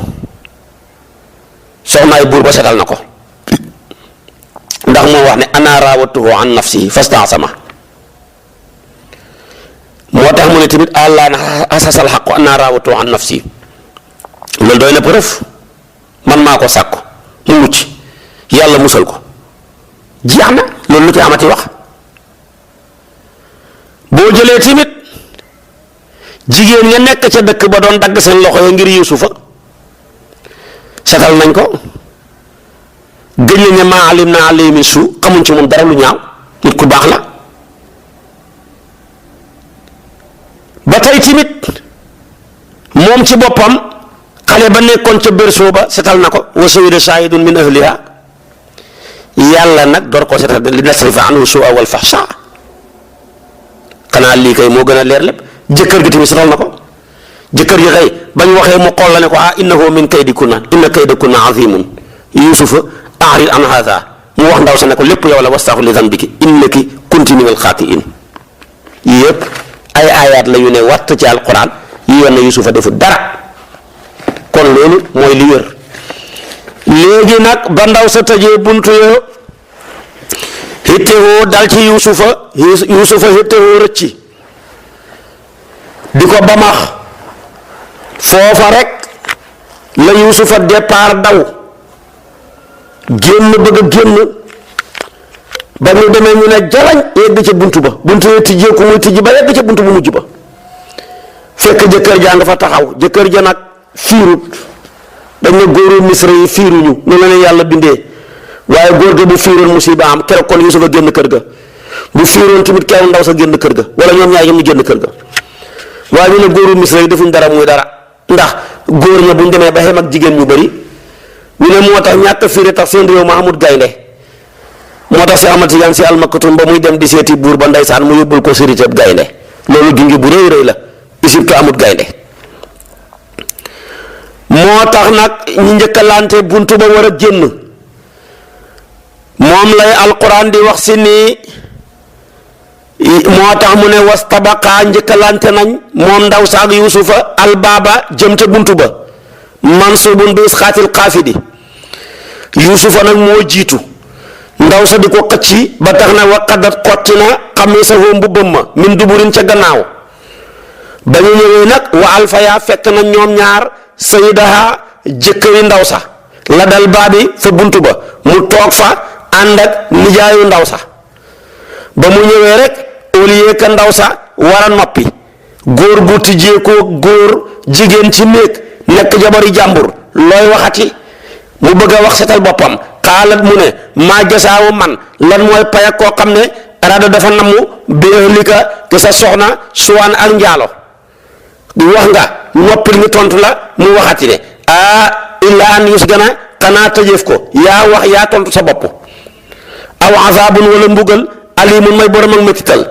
ndax moo wax ne ana raawatuhu an nafsihi fastaasama moo tax mu ne tamit àllaa na asasal xaqu ana raawatuhu an nafsihi loolu doy na preuve man maa ko sàkku mu mucc yàlla musal ko jeex na loolu lu ci amati wax. boo jëlee tamit jigéen ña nekk ca dëkk ba doon dagg seen loxo ya ngir yusufa setal nañ ko gëñ ne maa alim na alayhi min suu xamuñ ci moom dara lu ñaaw nit ku baax la. ba tey tamit moom ci boppam xale ba nekkoon ca berceau ba setal na ko wa shahida shahidun min ahliha yàlla nag door koo setal li nasrifa anhu su'a wal fahsha xanaa lii kay moo gën a leer lépp. jëkkër gi tamit setal na ko jëkkër gi kay bañ waxee mu xool la ne ko innahu min kaydikunna inna kaydakunna azimun yusufa a'rid an hadha mu wax ndaw sa ne ko lépp yow la wastaghfir li dhanbiki innaki kunti minal khati'in yëpp ay ayaat la yu ne watt ci alquran yi yoon na yusufa defu dara kon loolu mooy li wér. léegi nag ba ndaw sa tëjee buntu yoo hittewoo dal ci yusufa hittewoo rëcci di ko bamax foofa rek la yusufa départ daw génn bëgg a génn ba mu demee ñu ne jalañ yegg ca buntu ba buntu yi tijjeeku muy tijji ba yegg ca buntu bu mujj ba fekk jëkkër jaa nga fa taxaw jëkkër ja nag fiirut dañ ne góoru misra yi fiiruñu ñu la ne yàlla bindee waaye góor ga bu fiiroon musiba am keroog kon yusufa génn kër ga bu fiiroon tamit keroog ndaw sa génn kër ga wala ñoom ñaar ñu génn kër ga. waaye ñu ne góoru misra yi defuñ dara muy dara ndax góor ña buñ demee ba xem ak jigéen ñu bëri ñu ne moo tax ñàkk fiire tax seen réew ma amut gaynde moo tax si amati yan si almakatum ba muy dem di seeti buur ba ndeysaan mu yóbbul ko sérité gaynde loolu junj bu rëy la Égypte amut gaynde moo tax nag ñu njëkkalante buntu ba war a génn moom lay alquran di wax si nii moo tax mu ne wastabaqaa njëkkalante nañ moom ndaw saak yusufa albaaba jëm ca buntu ba mansubun bi isqaatil qaafidi yusufa nag moo jiitu ndaw sa di ko xëcci ba tax na waqadat xotti na xamiisahu mbubbam ma min duburin ca gannaaw ba ñu ñëwee nag wa alfaya fekk na ñoom ñaar sayyidaha jëkkëri ndaw sa la dal baabi fa buntu ba mu toog fa ànd ak nijaayu ndaw sa ba mu ñëwee rek au lieu que ndaw sa war a noppi góor gu tijjee ko góor jigéen ci néeg nekk jabari jàmbur looy waxati mu bëgg a wax setal boppam xaalat mu ne maa jasaawu man lan mooy paya koo xam ne rada dafa namu bi ahlika ke sa soxna suwaan ak njaalo wax nga noppil ñu tontu la mu waxati ne illa an yusgana xanaa tëjeef ko yaa wax yaa tontu sa bopp aw azabun wala mbugal alimun may borom ak mettital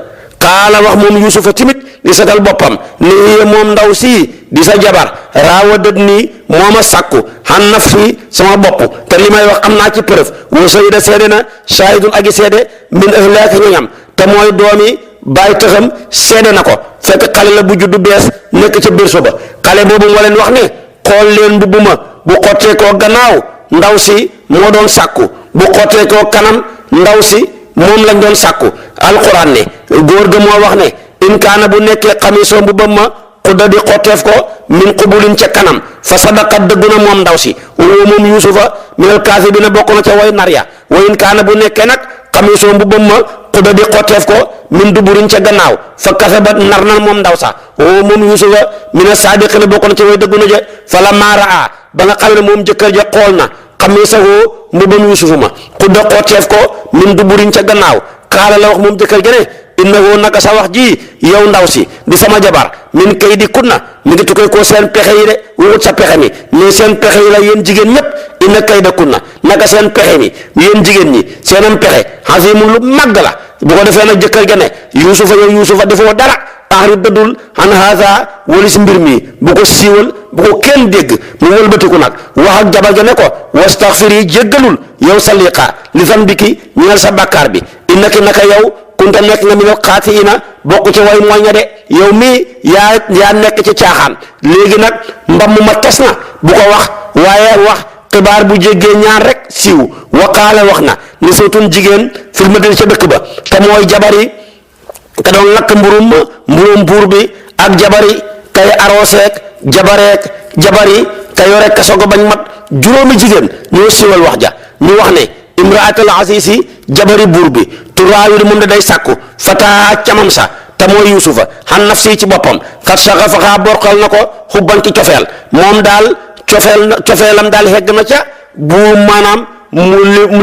xaala wax moom yusufa timit di setal boppam ne yee moom ndaw sii di sa jabar raawadat nii mooma sàkku xan nafsi sama bopp te li may wax am naa ci preuve wa sayida seede na shahidun agi seede min ahlaka ñoñam te mooy doomi bàyyi tëxam seede na ko fekk xale la bu juddu bees nekk ca berso ba xale boobu moo leen wax ne xool leen mbubb ma bu xottee koo gannaaw ndaw si moo doon sàkku bu xottee koo kanam ndaw si moom lañ doon sàkku alquran ne góor ga moo wax ne in kaana bu nekkee xamisoo mbubbam ma xudda di xotteef ko min qubulin ca kanam fa sadaqat dëggu na moom ndaw si woo moom yusufa minal kaasibiina bokk na ca way nar ya wa in kaana bu nekkee nag xamisoo mbubbam ma xudda di xotteef ko min duburin ca gannaaw fa kasabat nar na moom ndaw sa woo moom yusufa mina saadiqiina bokk na ca way dëggu na je fa la maaraa ba nga xam ne moom jëkkër ja xool na xamisoo mbubbam yusufa ma xudda xotteef ko min duburin ca gannaaw xaala la wax moom jëkkër ja ne innahu naka sa wax ji yow ndaw si di sama jabar min kay di kunna mi ngi tukkee ko seen pexe yi de wut sa pexe mi mais seen pexe yi la yéen jigéen ñëpp inna kay da kunna naka seen pexe mi yéen jigéen ñi seenam pexe xasimu lu màgg la bu ko defee nag jëkkër ja ne yusufa yow yusufa defoo dara ahri dëddul an haza walis mbir mi bu ko siiwal bu ko kenn dégg mu wëlbatiku nag wax ak jabar ja ne ko wastaghfiri jéggalul yow saliqa li zambiki ñeel sa bàkkaar bi innaki naka yow kunta nekk nga minal xaatiina bokk ci way mooy nga de yow mii yaa nekk ci caaxaan léegi nag mbamm ma tes na bu ko wax waaye wax xibaar bu jéggee ñaar rek siiw waqaale wax na ni sootun jigéen fil madina ca dëkk ba te mooy jabari ka doon lakk mburum buur bi ak jabari kay arooseek jabari ka yore kaso ga bañ mat juróomi jigéen ñoo siiwal wax ja ñu wax ne imraatul asiisi jabari buur bi turaawidu moom da day sàkku fataa camam sa te mooy yuusufa xan nafsi ci boppam kat saxafaxaa borqal na ko xubban ci cofeel moom daal cofeelam daal hegg na ca bu maanaam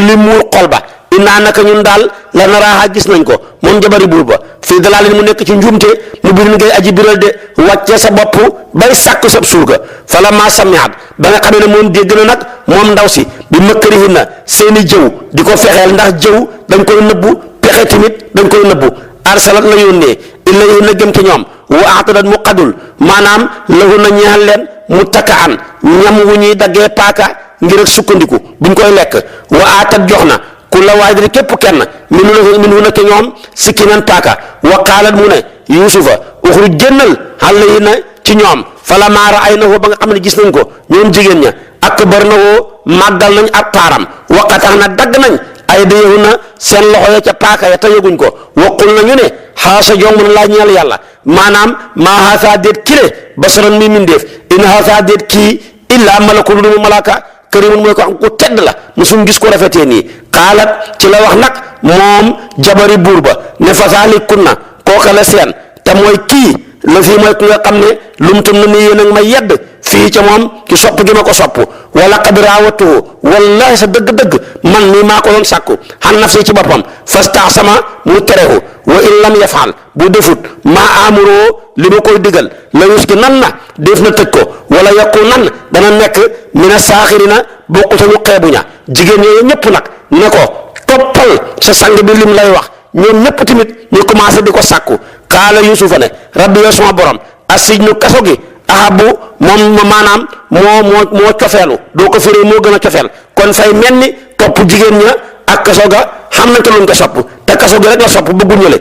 li muur xol ba innaa naka ñun daal la naraaxa gis nañ ko moom jabari buur ba fii dalaalin mu nekk ci njuumte mu birin ngay aji biral de wàcce sa bopp bay sàkku sab surga fala ma samiat ba nga xamee ne moom dégg na nag moom ndaw si bi mëkkërihin na seeni jëw di ko fexeel ndax jëw dañ koy nëbbu pexe tamit dañ koy nëbbu arsalat la yónnee ilayhi na jëm ci ñoom wa atadat mu xadul maanaam lahu na ñaal leen mu takkaan ñam wu ñuy daggee paaka ngir ak sukkandiku buñ koy lekk wa atat jox na ku la waay di képp kenn min hu na ke ñoom sikki nan paaka wa qaalat mu ne yuusufa uxruj génnal xale yi na ci ñoom fala maara ay na woo ba nga xam ne gis nañ ko ñoom jigéen ña ak bar na woo màggal nañ ak taaram waqatax na dagg nañ ay dayewu na seen loxo ya ca paaka ya te yëguñ ko waqul nañu ne xaasa jong na laa ñeel yàlla maanaam maa xaasaa déet kile basaran mi mindeef in xaasaa déet kii illaa malakun lu mu malaaka karimun mooy ko xam ku tedd la musuñ gis ko rafetee nii xaalat ci la wax nag moom jabari buur ba ne fasaali kunna kooka la seen te mooy kii la fii mooy ku nga xam ne lu mu tam na ni yéen a may yedd fii ca moom ci sopp gi ma ko sopp wala qad raawatuhu wallahi sa dëgg-dëgg man mii maa ko doon sàkku xan nafsi ci boppam fastaxsama mu terehu wa in lam yafaal bu defut maa amuroo li ma koy digal la yuski nan na def na tëj ko wala yokku nan dana nekk mina saaxirina bokku ta ñu xeebu ña jigéen yooyu ñëpp nag ne ko toppal sa sang bi lim lay wax ñoom ñëpp tamit ñu commencé di ko sàkku qaala yusufa ne rabbi yow sama borom asijnu kaso gi ahabu moom maanaam moo cofeelu doo ko firee moo gën a cofeel kon fay mel ni topp jigéen ña ak kaso ga xam nañ ko luñ ko sopp te kaso gi rek la sopp bëggul ñële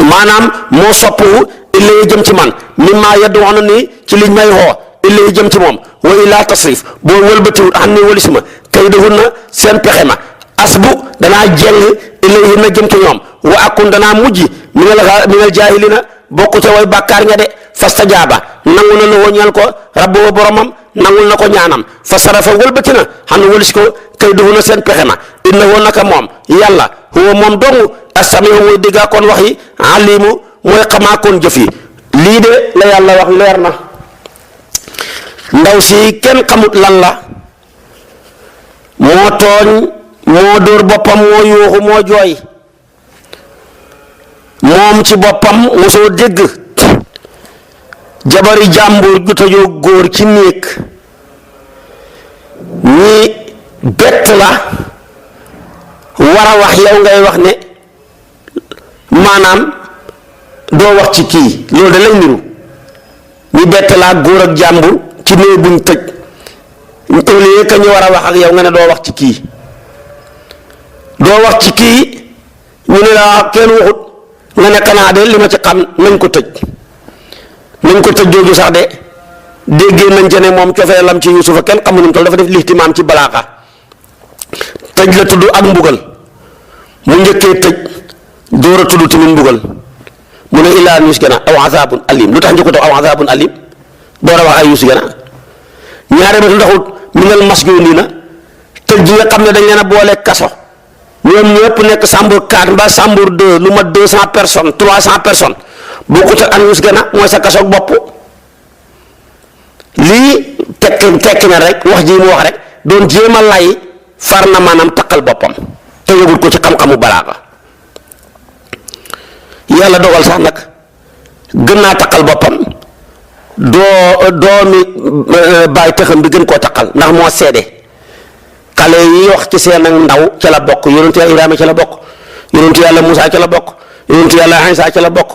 maanaam moo soppu illay jëm ci man mi maa yeddu wax na nii ci liñ may xoo illay jëm ci moom wa illaa tasrif boo wëlbatiwut xam ni walis ma kay deful na seen pexe ma asbu danaa jeng illay na jëm ci ñoom wa akun danaa mujj minal jaahilina bokku ca way bàkkaar ña de fastajaaba nangu na la woññal ko rabbu boromam nangul na ko ñaanam fa sarafa wëlbati na xam ne walis ko kay defu na seen pexe ma inna woon naka moom yàlla huwa moom dong as-samiu mooy déggaa koon wax yi alimu mooy xamaa koon jëf yi lii de la yàlla wax leer na ndaw si kenn xamut lan la moo tooñ moo dóor boppam moo yuuxu moo jooy moom ci boppam mosoo dégg jabari jàmbur ju tëjoo góor ci néeg ñi bett la war a wax yow ngay wax ne maanaam doo wax ci kii loolu da lay niru ñi bett laa góor ak jàmbur ci néeg buñ tëj au lieu que ñu war a wax ak yow nga ne doo wax ci kii doo wax ci kii ñu ne la kenn waxut nga ne xanaa de li ma ci xam nañ ko tëj jooju sax de déggee nañ ca ne moom cofeelam ci Yuusufa kenn xamuñu toll dafa def lihtimaam ci balaaxa tëj la tudd ak mbugal mu njëkkee tëj door a tudd tamit mbugal mu ne illaa an yusjana aw azaabun alim lu tax njëkko taw aw azaabun alim door a wax ay yusjana ñaare ba taxut minal masjuuniina tëj ji nga xam ne dañ leen a boole kaso ñoom ñëpp nekk Sambour 4 mbaa Sambour 2 lu mat 200 personnes 300 personnes bokkut ak an yusjana mooy sa kasoog bopp lii tekk na rek wax ji mu wax rek doon jéem a lay far na maanaam taqal boppam te yëgul ko ci xam-xamu balaaga yàlla dogal sax nag gën naa taqal boppam doomi bàyyi taxam bi gën koo taqal ndax moo seede xale yi wax ci seen ak ndaw ca la bokk yonentu yàlla Ibrahima ca la bokk yonentu yàlla Moussa ca la bokk yonentu yàlla Isa ca la bokk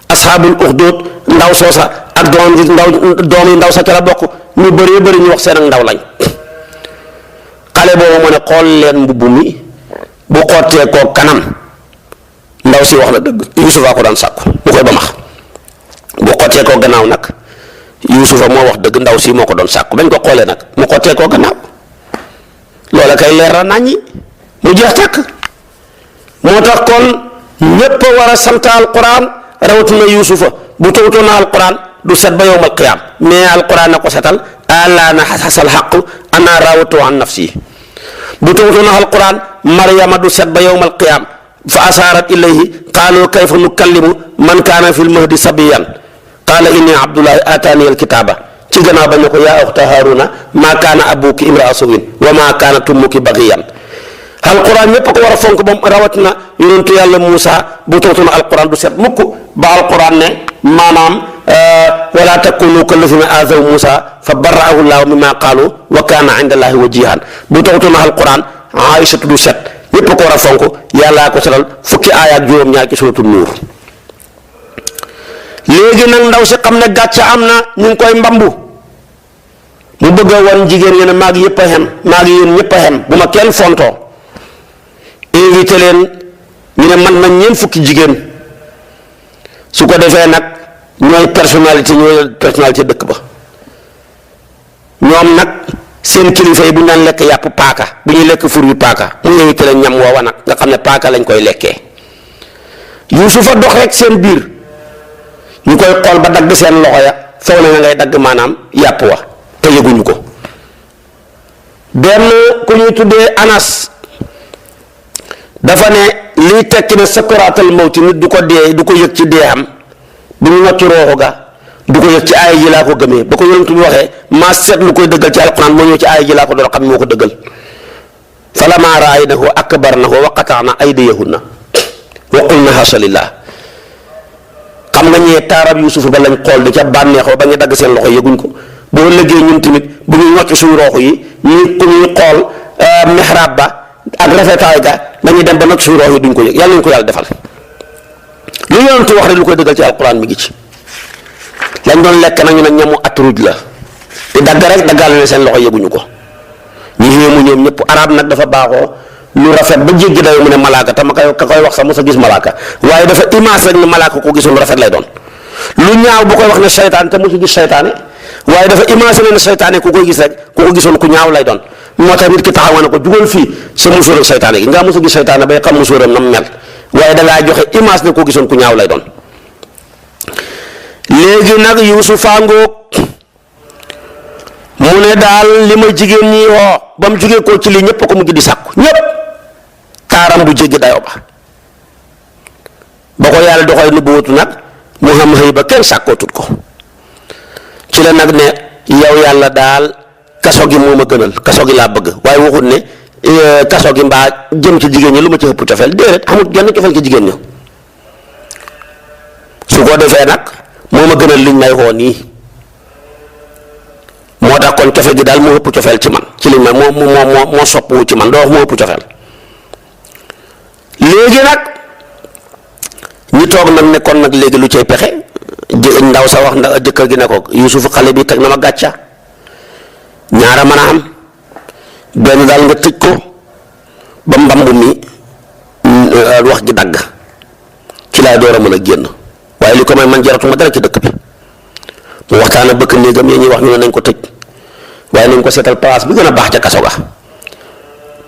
asxaabul uxdud ndaw soosa ak doomi ndaw sa ca la bokk ñu bëree bëri ñu wax seen ak ndaw lañ xale boobu mu ne xool leen mbubb mi bu xottee koo kanam ndaw si wax na dëgg Yuusufa ko daan sàkku mu koy ba max bu xottee koo gannaaw nag Yuusufa moo wax dëgg ndaw si moo ko doon sàkku bañ ko xoolee nag mu xottee koo gannaaw loola kay leer na naññi mu jeex tàkk. moo tax kon ñépp a war a sant alquran rawatina Yuusufa bu tawtoon na alquran du set ba yowmal qiyaam mais alquran na ko setal alaana xasal xaqu ana raawatu an nafsi bu tawtoon na alquran Maryama du set ba yowmal qiyaam fa asaarat ilayhi qaalu kayfa nukallimu man kaana fi lmahdi sabiyan qaala inni abdullahi ataani alkitaaba ci gannaaw ba ne ko yaa uxta haaruna maa kaana abuki imraa sawin wa maa kaanat ummuki bagiyan alquran ñëpp ko war a fonk ba rawatina yonentu yàlla Muusa bu tawtoon na alquran du set mukk ba alquran ne maanaam wala takunu kallazina azaw Muusa fa barra'ahu llaahu mimma qaalu wa kaana inda llaahi wajihan bu tawtoon na alquran Aysatu du set ñëpp ko war a fonk yàllaa ko setal fukki aaya ak juróom-ñaar ci suratul nuur. léegi nag ndaw si xam ne gàcce am na ñu ngi koy mbambu mu bëgg a wan jigéen ñi ne maa ngi yëpp a xem maa ngi yéen ñëpp a xem bu ma kenn fontoo invité leen ñu ne man nañ ñeent fukki jigéen su ko defee nag ñooy personnalité dëkk ba ñoom nag seen kilifa yi bu ñu daan lekk yàpp paaka bu ñuy lekk fur yu paaka mu invité leen ñam woowa nag nga xam ne paaka lañ koy lekkee Yuusufa dox rek seen biir ñu koy xool ba dagg seen loxo ya foog na ngay dagg maanaam yàpp wa te yëguñu ko benn ku ñuy tuddee Anas dafa ne liy tekki ne sakaraatal mawti nit du ko dee du ko yëg ci dee am bu ñu nocc rooxu ga du ko yëg ci aaya ji laa ko gëmee ba ko yonent bi waxee maa seet lu koy dëggal ci alquran moo ñëw ci aaya ji laa ko doon xam moo ko dëggal falammaa ra'aynahu akbarnahu wa qata'na aydiyahunna wa qulna haasha lillah xam nga ñee taarab Yuusuf ba lañ xool di ca bànneexoo ba ñu dagg seen loxo yëguñ ko boo lëggee ñun tamit bu ñu nocc suñu rooxu yi ñuy xool mihrab ba ak rafetaay ga dañuy dem ba nag suñu roox yi duñ ko yëg yàlla nañu ko yàlla defal lu yonentu wax rek lu koy dëggal ci alquran mi ngi ci lañ doon lekk nañu ne ñamu atruj la te dagg rek daggal ne seen loxo yëguñu ko ñu yéemu ñoom ñëpp arab nag dafa baaxoo lu rafet ba jéggi dayo mu ne malaaka te ma ka koy wax sax mos a gis malaaka waaye dafa image rek ne malaaka ko gisul lu rafet lay doon lu ñaaw bu koy wax ne seytaan te mosu gis seytaane waaye dafa image ne seytaane ku koy gis rek ku ko gisoon ku ñaaw lay doon moo tax nit ki taxaw na ko jugal fii sa musóoram seytaane gi nga mos a gis seytaane bay xam musóoram nam mel waaye dangaa joxe image ne ko gisoon ku ñaaw lay doon. léegi nag Yuusufa ngoog mu ne daal li ma jigéen ñi woo ba mu jugee ko ci lii ñëpp ko mujj di sàkku ñëpp taaram bu jéggi dayo ba ko yàlla doxal nu bu wutu nag mu xam xëy ba kenn sàkkootut ko ci la nag ne yow yàlla daal kaso gi moo ma gënal kaso gi laa bëgg waaye waxut ne kaso gi mbaa jëm ci jigéen ñi lu ma ci ëpp cofeel déedéet amul genn cofeel ci jigéen ñi su ko defee nag moo ma gënal liñ may woo nii moo tax kon cofeel gi daal moo ëpp cofeel ci man ci liñ may moo soppu ci man doo wax moo ëpp cofeel léegi nag ñu toog nag ne kon nag léegi lu cay pexe ndaw sa wax ndax jëkkër gi ne ko Yuusuf xale bi teg na ma gàcca ñaara mën a am benn daal nga tëj ko ba mbamb mi wax gi dagg ci laay door a mën a génn waaye li ko may man jaratuma dara ci dëkk bi mu waxtaan a bëkk néegam yi ñuy wax ñu ne nañ ko tëj waaye nañ ko seetal place bi gën a baax ca kaso ga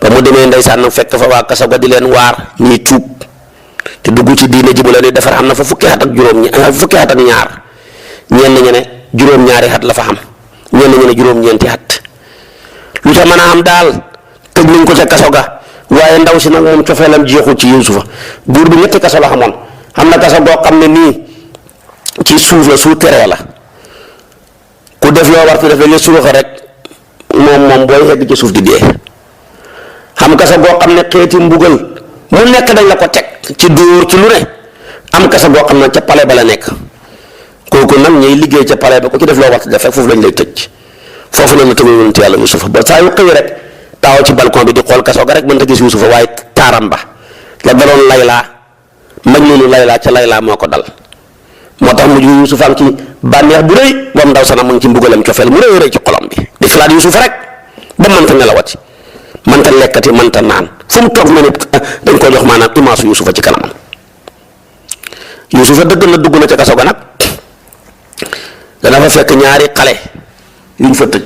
ba mu demee ndeysaan nag fekk fa waa kaso ga di leen waar ñuy tuub te dugg ci diine ji bu leen di defar am na fa fukki at ak fukki at ak ñaar ñenn ñi ne juróom-ñaari at la fa xam ñenn ñi ne juróom-ñeenti at lu ca mën a am daal tëj nañ ko ca kaso ga waaye ndaw si nag moom cofeelam jeexul ci Yuusufa buur bi ñetti kaso la xamoon xam na kaso goo xam ne nii ci suuf la su teree la ku def loo war def la suruxa rek moom booy yegg ci suuf di dee xam kaso goo xam ne xeeti mbugal mu nekk dañ la ko teg ci dóor ci lu ne am kaso goo xam ne ca pale ba la nekk kooku nag ñuy liggéey ca pale ba ku ci def loo war def rek foofu lañ lay tëj foofu la tëj yonent yàlla Yuusufa ba saa yu xëy rek taaw ci balcon bi di xool kaso ga rek mën ta gis Yuusufa waaye taaram ba la daloon Layla Majnuunu Layla ca Layla moo ko dal moo tax mujj Yuusufa am ci bànneex bu rëy moom ndaw sana mu ngi ci mbugalam cofeel mu rëy rëy ci xolam bi di xalaat Yuusufa rek ba mënta nelawati mënta lekkati mënta naan fu mu toog na nit dañ ko jox maanaam imaasu Yuusufa ci kanamam. Yuusufa dëgg la dugg na ca kaso ga nag dana fa fekk ñaari xale yuñ fa tëj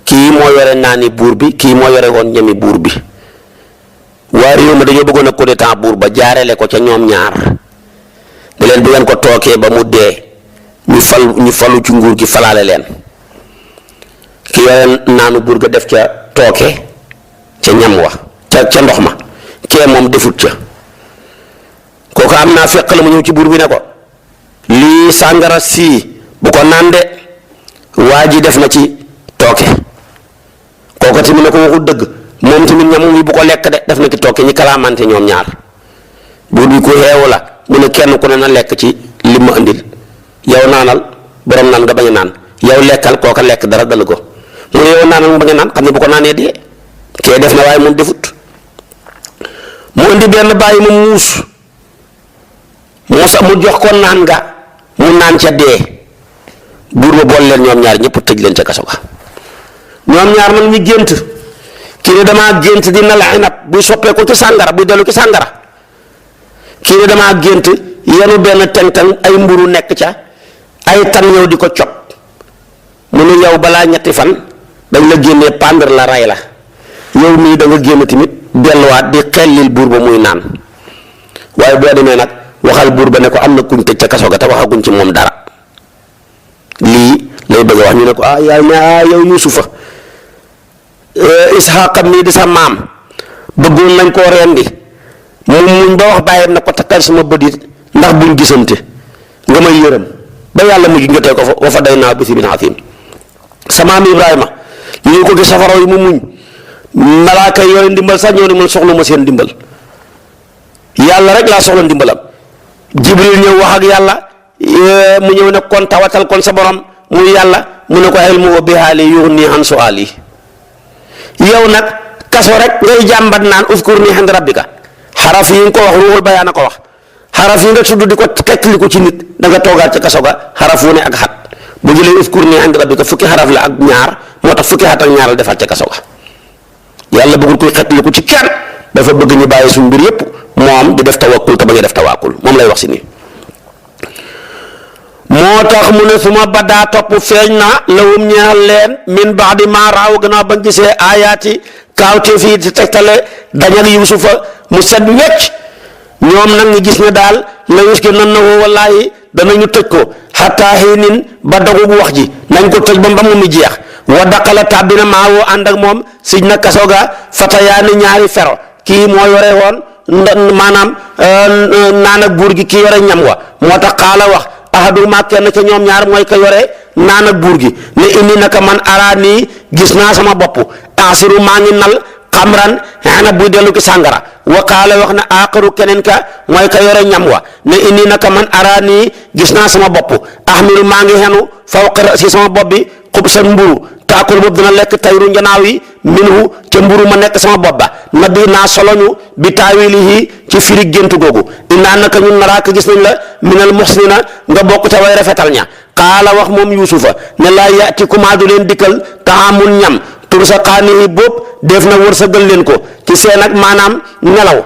kii moo yore naani buur bi kii moo yore woon ñami buur bi. waa réew ma dañoo bëggoon a coup d'état buur ba jaarele ko ca ñoom ñaar ne leen bu ngeen ko tookee ba mu dee ñu falu ci nguur gi falaale leen ki yore naanu buur ga def ca tooke ca ñam wa ca ndox ma kee moom defut ca kooku am naa fekk la mu ñëw ci buur bi ne ko lii sàngara sii bu ko naan de waa ji def na ci tooke kooku tamit ne ko waxul dëgg moom tamit ñam wi bu ko lekk de def na ci tooke ñi kalaamante ñoom ñaar buur bi ku xeewu la mu ne kenn ku ne na lekk ci li ma indil yow naanal borom naan nga bañ a naan yow lekkal kooka lekk dara dalu ko mu ne yow naanal mu bañ a naan xam ne bu ko naanee dee kee def na waaye moom defut mu indi benn bàyyi mu muus mu jox ko naan nga mu naan ca dee buur ba bool leen ñoom ñaar ñëpp tëj leen ca kaso ga ñoom ñaar nag ñu gént kii ne damaa gént di nal inab buy soppeeku ci sàngara buy dellu ci sàngara kii ne damaa gént yenu benn teng-teng ay mburu nekk ca ay tan ñëw di ko cop mu ne yow balaa ñetti fan dañ la génnee pendre la rey la yow mii da nga génn tamit delluwaat di xellil buur ba muy naan waaye boo demee nag waxal buur ba ne ko am na kuñ tëj ca kaso ga te waxaguñ ci moom dara lii lay bëgg a wax ñu ne ko yow Yuusufa Isxaaqa mii di sa maam bëggoon nañ koo rendi moom muñ ba wax bàyyam na ko takkal sama bët yi ndax buñ gisante nga may yërëm ba yàlla mujj nga tey ko fa wa fadaynaahu bi zibhin aziim sa maam Ibrahima ñu ko ci safara yi mu muñ malaaka yi yore ndimbal sax ñoo ne man soxla ma seen ndimbal yàlla rek laa soxla ndimbalam Jibril ñëw wax ak yàlla mu ñëw ne kon tawatal kon sa borom muy yàlla mu ne ko ilmuhu bi haali yughni an su'aali yow nag kaso rek ngay jàmbat naan uzkurni inda rabbika xaraf yi nga ko wax ruuxul bayaan a ko wax xaraf yi nga tudd di ko tekkli ko ci nit da nga toogaat ca kaso ga xaraf wu ne ak xat bu jëlee uzkurni inda rabbika fukki xaraf la ak ñaar moo tax fukki xat ak ñaar la defaat ca kaso ga yàlla bëggul koy xetli ko ci kenn dafa bëgg ñu bàyyi suñu mbir yépp moom di def tawakkul te bañ a def tawakkul moom lay wax si nii moo tax mu ne suma baddaa topp feeñ na lawum ñeexal leen min ba'di maa raaw gannaaw bañ gisee aayaati kaawte fii di tegtale dañal Yuusufa mu set wecc ñoom nag ñu gis ne daal la yuski nan na woo wallaahi danañu tëj ko xataa xiinin ba dogu bu wax ji nañ ko tëj ba mu mi jeex wa daqala tàbbina maa woo ànd ak moom sij na kaso ga fatayaani ñaari fero kii moo yore woon maanaam naan ak buur gi kii yore ñam wa moo tax xaala wax ahaduma kenn ca ñoom ñaar mooy ko yore naan ak buur gi ne indi naka man araa nii gis naa sama bopp asiru maa ngi nal xamran xena buy dellu ki sàngara wa qaala wax na aaxaru keneen ka mooy ka yore ñam wa ne indi naka man araa nii gis naa sama bopp ahmilu maa ngi xenu fawqa si sama bopp bi xubsan mburu taakul boobu dina lekk tayru njanaaw yi minhu ca mburu ma nekk sama bopp ba na bii naa soloñu bi taawilihi ci firi gént googu innaa naka ñun naraaka gis nañ la minal muxsinina nga bokk ca way rafetal ña qaala wax moom Yuusufa ne laa ya'tikumaa du leen dikkal taamun ñam tursaqaanihi boobu def na wërsëgal leen ko ci seen ak maanaam nelaw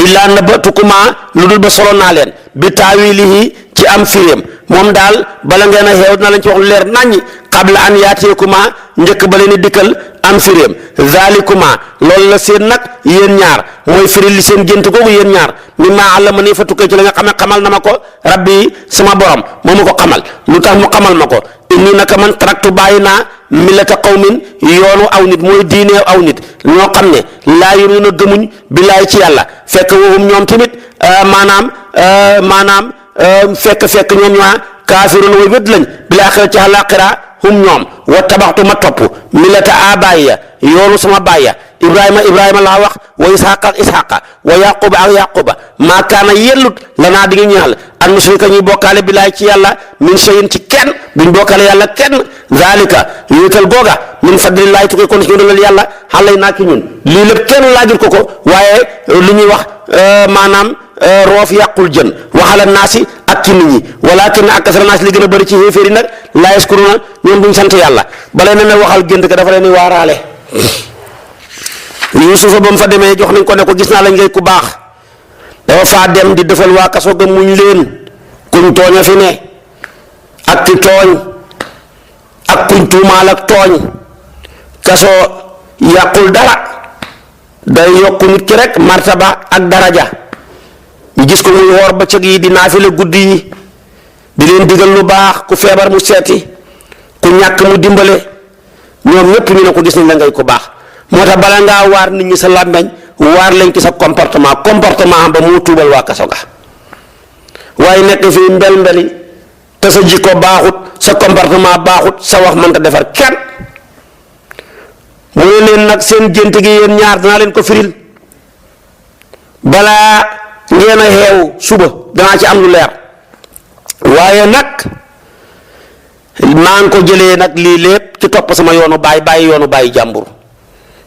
illaa nabatukumaa lu dul ba solo naa leen bi taawilihi ci am firéem moom daal bala ngeen a xeew dina lañ ci wax lu leer naññi qabla an yaatiyakuma njëkk ba leen di dikkal am firéem zalikuma loolu la seen nag yéen ñaar mooy firi li seen gént googu yéen ñaar mimma allamani fa tukkee ci la nga xam ne xamal na ma ko rabbi sama borom moo ma ko xamal lu tax mu xamal ma ko inni naka man taraktu bàyyi naa millata qawmin yoonu aw nit mooy diine aw nit ñoo xam ne laa yuruuna gëmuñ billaay ci yàlla fekk woowum ñoom tamit maanaam fekk ñoom ñaa kaafiruun way wét lañ bil aaxira ci àllaaxira hum ñoom wa tabaxtu ma topp millata abaaya yoonu sama baaya ibrahima laa wax wa ishaqa ak ishaqa wa yaquba ak yaquba maa kaana yellut lanaa di ngi ñaal an musrika ñuy bokkaale billaay ci yàlla min shay'in ci kenn buñ bokkaale yàlla kenn zalika yéetal googa min fadlillaahi tukkee kon ci ndolal yàlla xalay naa ki ñun lii lépp kenn laajul ko waaye lu ñuy wax maanaam roof yàqul jën waxala naasi ak ci nit ñi walakin akasara naasi li gën a bëri ci xéeféeri nag laa yaskuruna ñoom duñ sant yàlla bala ne waxal gént ka dafa leen di waaraale Yuusufa ba mu fa demee jox nañ ko ne ko gis naa la ngay ku baax dafa faa dem di defal waa kaso ga muñ leen kuñ tooña fi ne ak ki tooñ ak kuñ tuumaal ak tooñ kaso yàqul dara day yokku nit ki rek martaba ak daraja ñu gis ko muy woor bëccëg yi di naafila guddi yi di leen digal lu baax ku feebar mu seeti ku ñàkk mu dimbale ñoom ñëpp ñu ne ko gis nañ la ngay ku baax moo tax bala ngaa waar nit ñi sa làmmeñ waar leen ci sa comportement am ba moo tuubal waa kaso ga waaye nekk fii mbel-mbeli te sa jikko baaxut sa comportement baaxut sa wax mënta defar kenn mu ne leen nag seen gént gi yéen ñaar danaa leen ko firil balaa ngeen a xeew suba danaa ci am lu leer waaye nag maa ngi ko jëlee nag lii lépp ci topp sama yoonu bàyyi yoonu bàyyi jàmbur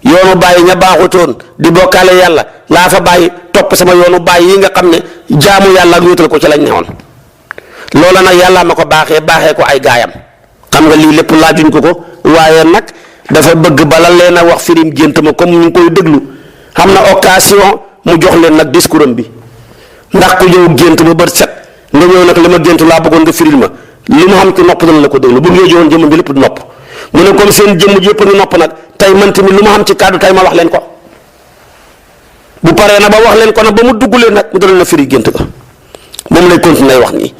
yoonu bàyyi ña baaxutoon di bokkaale yàlla laa fa bàyyi topp sama yoonu bàyyi yi nga xam ne jaamu yàlla ak wéetal ko ci lañ newoon loola nag yàlla ma ko baaxee ko ay gaayam xam nga lii lépp laajuñ ko waaye nag dafa bëgg bala leen a wax firim gént ma comme ñu ngi koy déglu xam na occasion mu jox leen nag discours am bi ndax ku ñëw gént ba bët set nga ñëw nag li ma gént laa bëggoon nga firil ma li mu xam ci nopp dana la ko déglu bu ngeen jowoon jëmm ji lépp du nopp mu ne comme seen jëmm ji yëpp a ngi nopp nag tey man tamit lu ma xam ci kàddu tey ma wax leen ko bu paree na ba wax leen ko nag ba mu dugg leen nag mu dana la firi gént ga moom lay continuer wax nii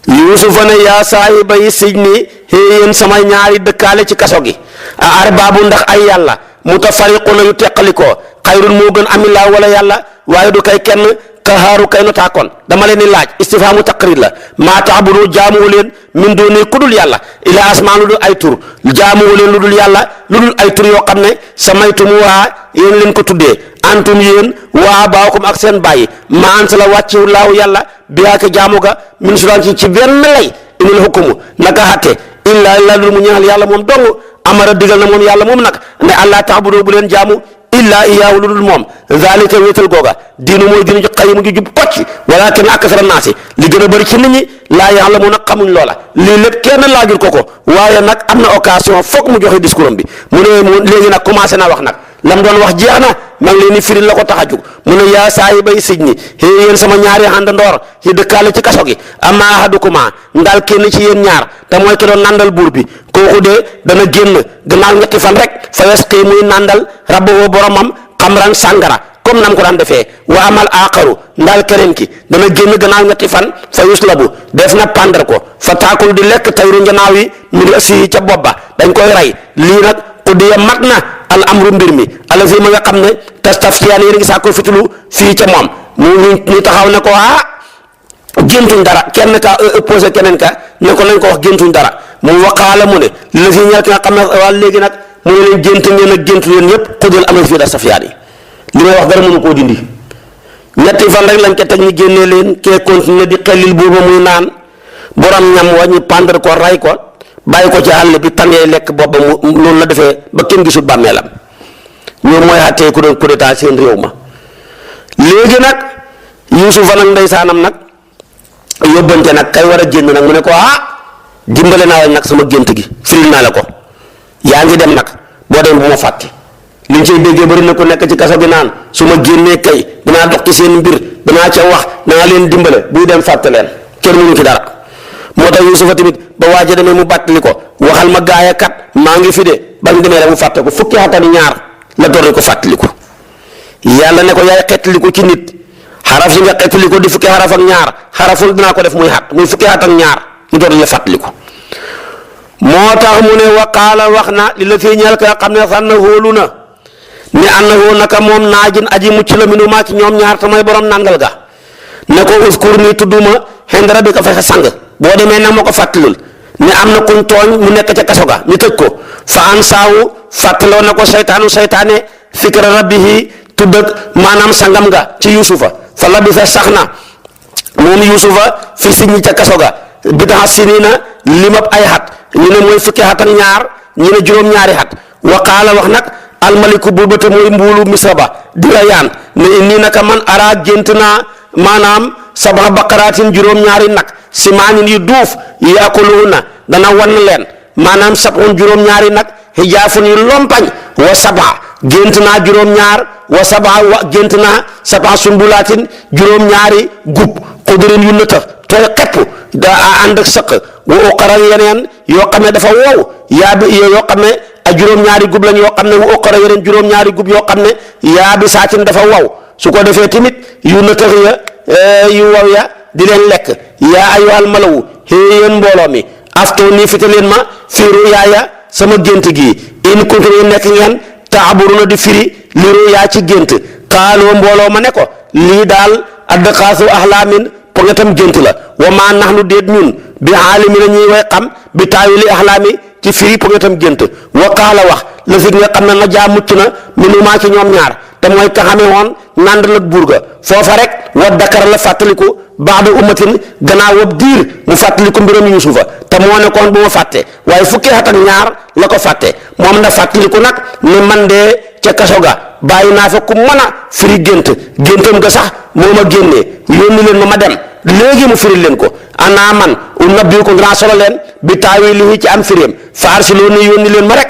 Yuusufa ne yaa saahibay sijni yéen samay ñaari dëkkaale ci kaso gi a arbaabu ndax ay yàlla mutafariquna yu teqalikoo xayrun moo gën amillaa wala yàlla waaye du kay kenn kahaaru kay notaakoon dama leen di laaj istifhaamu taqrir la maa taabudu jaamuwu leen min dooni ku dul yàlla ila asmaan lu dul ay tur jaamuwu leen lu dul yàlla lu dul ay tur yoo xam ne samaytumuhaa yéen leen ko tuddee antum yéen waa baakum ak seen bàyyi ma ansala wàcciwu laahu yàlla biyaake jaamu ga min sulaan ci benn lay inil hukumu naka xatte illaa lu mu ñaanal yàlla moom dong amara digal na moom yàlla moom nag ne allah taabudu bu leen jaamu illaa iyaahu lu dul moom zalika wéetal googa diinu mooy diinu xëy mu ngi jub kocc walakin aksara naasi li gën a bëri ci nit ñi laa ya'lamuuna xamuñ loola lii lépp kenn laajul ko waaye nag am na occasion foog mu joxe discours am bi mu ne léegi nag commencé naa wax nag lam doon wax jeex na maa ngi leen di firil la ko tax a jug mu ne yaa saahibay sijni yéen sama ñaari àndandoor yi dëkkaale ci kaso gi amma ahadukumaa ndaal kenn ci yéen ñaar te mooy ki doon nandal buur bi kooku de dana génn gannaaw ñetti fan rek fa yasqi muy nandal rabbahu boromam xamran sàngara comme nam ko daan defee wa amal aaxaru ndaal keneen ki dana génn gannaaw ñetti fan fa yuslabu def na pàndar ko fa taakul di lekk tayru njanaaw yi mi ngi si ca bopp ba dañ koy rey lii nag qudiya mat na al amru mbir mi allazi ma nga xam ne tastaftiyaani yéen a ngi saa ko fitulu fii ca moom ñu taxaw ne ko géntuñ dara kenn ka opposé keneen ka ne ko lañ ko wax géntuñ dara mu waqaala mu ne la fi ñeel ki nga xam ne waa léegi nag mu ne leen gént ngeen ak géntu leen yëpp xudil amee fii tastaftiyaani li may wax dara mënu koo dindi ñetti fan rek lañ ko teg ñu génnee leen kee continuer di xellil buuba muy naan borom ñam wa ñu pendre ko ray ko bàyyi ko ci àll bi tàngee lekk booba mu noonu la defee ba kenn gisul bàmmeelam ñoom mooy àttee ku doon coup d'état seen réew ma léegi nag Yuusufa nag ndeysaanam nag yóbbante nag kay war a génn nag mu ne ko dimbale naa la nag sama gént gi firil naa la ko yaa ngi dem nag boo dem bu ma fàtte liñ ciy déggee bari na ko nekk ci kaso gi naan su ma génnee kay danaa dox ci seen mbir danaa ca wax danaa leen dimbale buy dem fàtte leen kenn mënu ci dara moo tax Yuusufa tamit ba waaja demee mu bàttali ko waxal ma gaaya kat maa ngi fi de bañ demee rek mu fàtte ko fukki at ak ñaar la door ko fàttaliku yàlla ne ko yaay xettaliku ci nit xaraf yi nga xettaliku di fukki xaraf ak ñaar xaraful dinaa ko def muy fukki at ak ñaar ñu door la fàttaliku moo tax mu ne waqaala wax na li la fii ñeel ka xam ne sax na hóolu na ne annahu naka moom naajin aji mucc la minu maa ci ñoom ñaar te mooy borom nangal ga ne ko uskur ni tudduma xend rabbi ka fexe sang boo demee nag ma ko fàttalul ne am na kuñ tooñ mu nekk ca kaso ga ñu tëj ko fa an saawu fàttaloo na ko seytaane fikra rabbihi tudd ak maanaam sangam nga ci Yuusufa fa labisa sax na moom Yuusufa fi siñi ca kaso ga bid'a sinina limab ay xat ñu ne mooy fukki xat ak ñaar ñu ne juróom-ñaari xat wa qaala wax nag almaliku buur ba te mooy mbuulu misra ba di la yaan ne nii naka man ara gént naa maanaam sab'a baqaraatin juróom-ñaari nag simaanin yu duuf yaakuluhunna dana wan leen maanaam sab'un juróom-ñaari nag hijaafun yu lompañ wa sab'a gént naa juróom-ñaar wa sab'a wa gént naa sab'a sumbulaatin juróom-ñaari gub xudurin yu nëtëx tooy xepp daa ànd ak sëq wa uqara yeneen yoo xam ne dafa wow yaa bi yoo xam ne ak juróom-ñaari gub lañ yoo xam ne wa uqara yeneen juróom-ñaari gub yoo xam ne yaa bi saatin dafa wow su ko defee tamit yu nëtëx ya yu wow ya di leen lekk yaa ayyuhal malawu yéen mbooloo mi aftoo nii fite leen ma fii ruyaaya sama gént gi in kuntum nekk ngeen taaburuna di firi li ruyaa ci gént xaaloo mbooloo ma ne ko lii daal addxaasu ahlaamin poŋetam gént la wa maa naxnu déet ñun bi aalimiina ñuy way xam bi taawili ahlaami ci firi poŋetam gént wa qaala wax la si nga xam ne na jaa mucc na minumaa ci ñoom ñaar te mooy ka xamee woon nàndal ak buur ga foofa rek wa dakara la fàttaliku baada ummatin gannaaw wab diir mu fàttaliku mbiram yusufa te moo nekkoon bu ma fàtte waaye fukki at ak ñaar la ko fàtte moom na fàttaliku nag ne man de ca kaso ga bàyyi naa fa ku mën a firi géntam ga sax moo ma génnee yónni leen ma dem léegi mu firi leen ko ana man unabbiukum dinaa solo leen bi taawilihi ci am firéem fa arsiluni yónni leen ma rek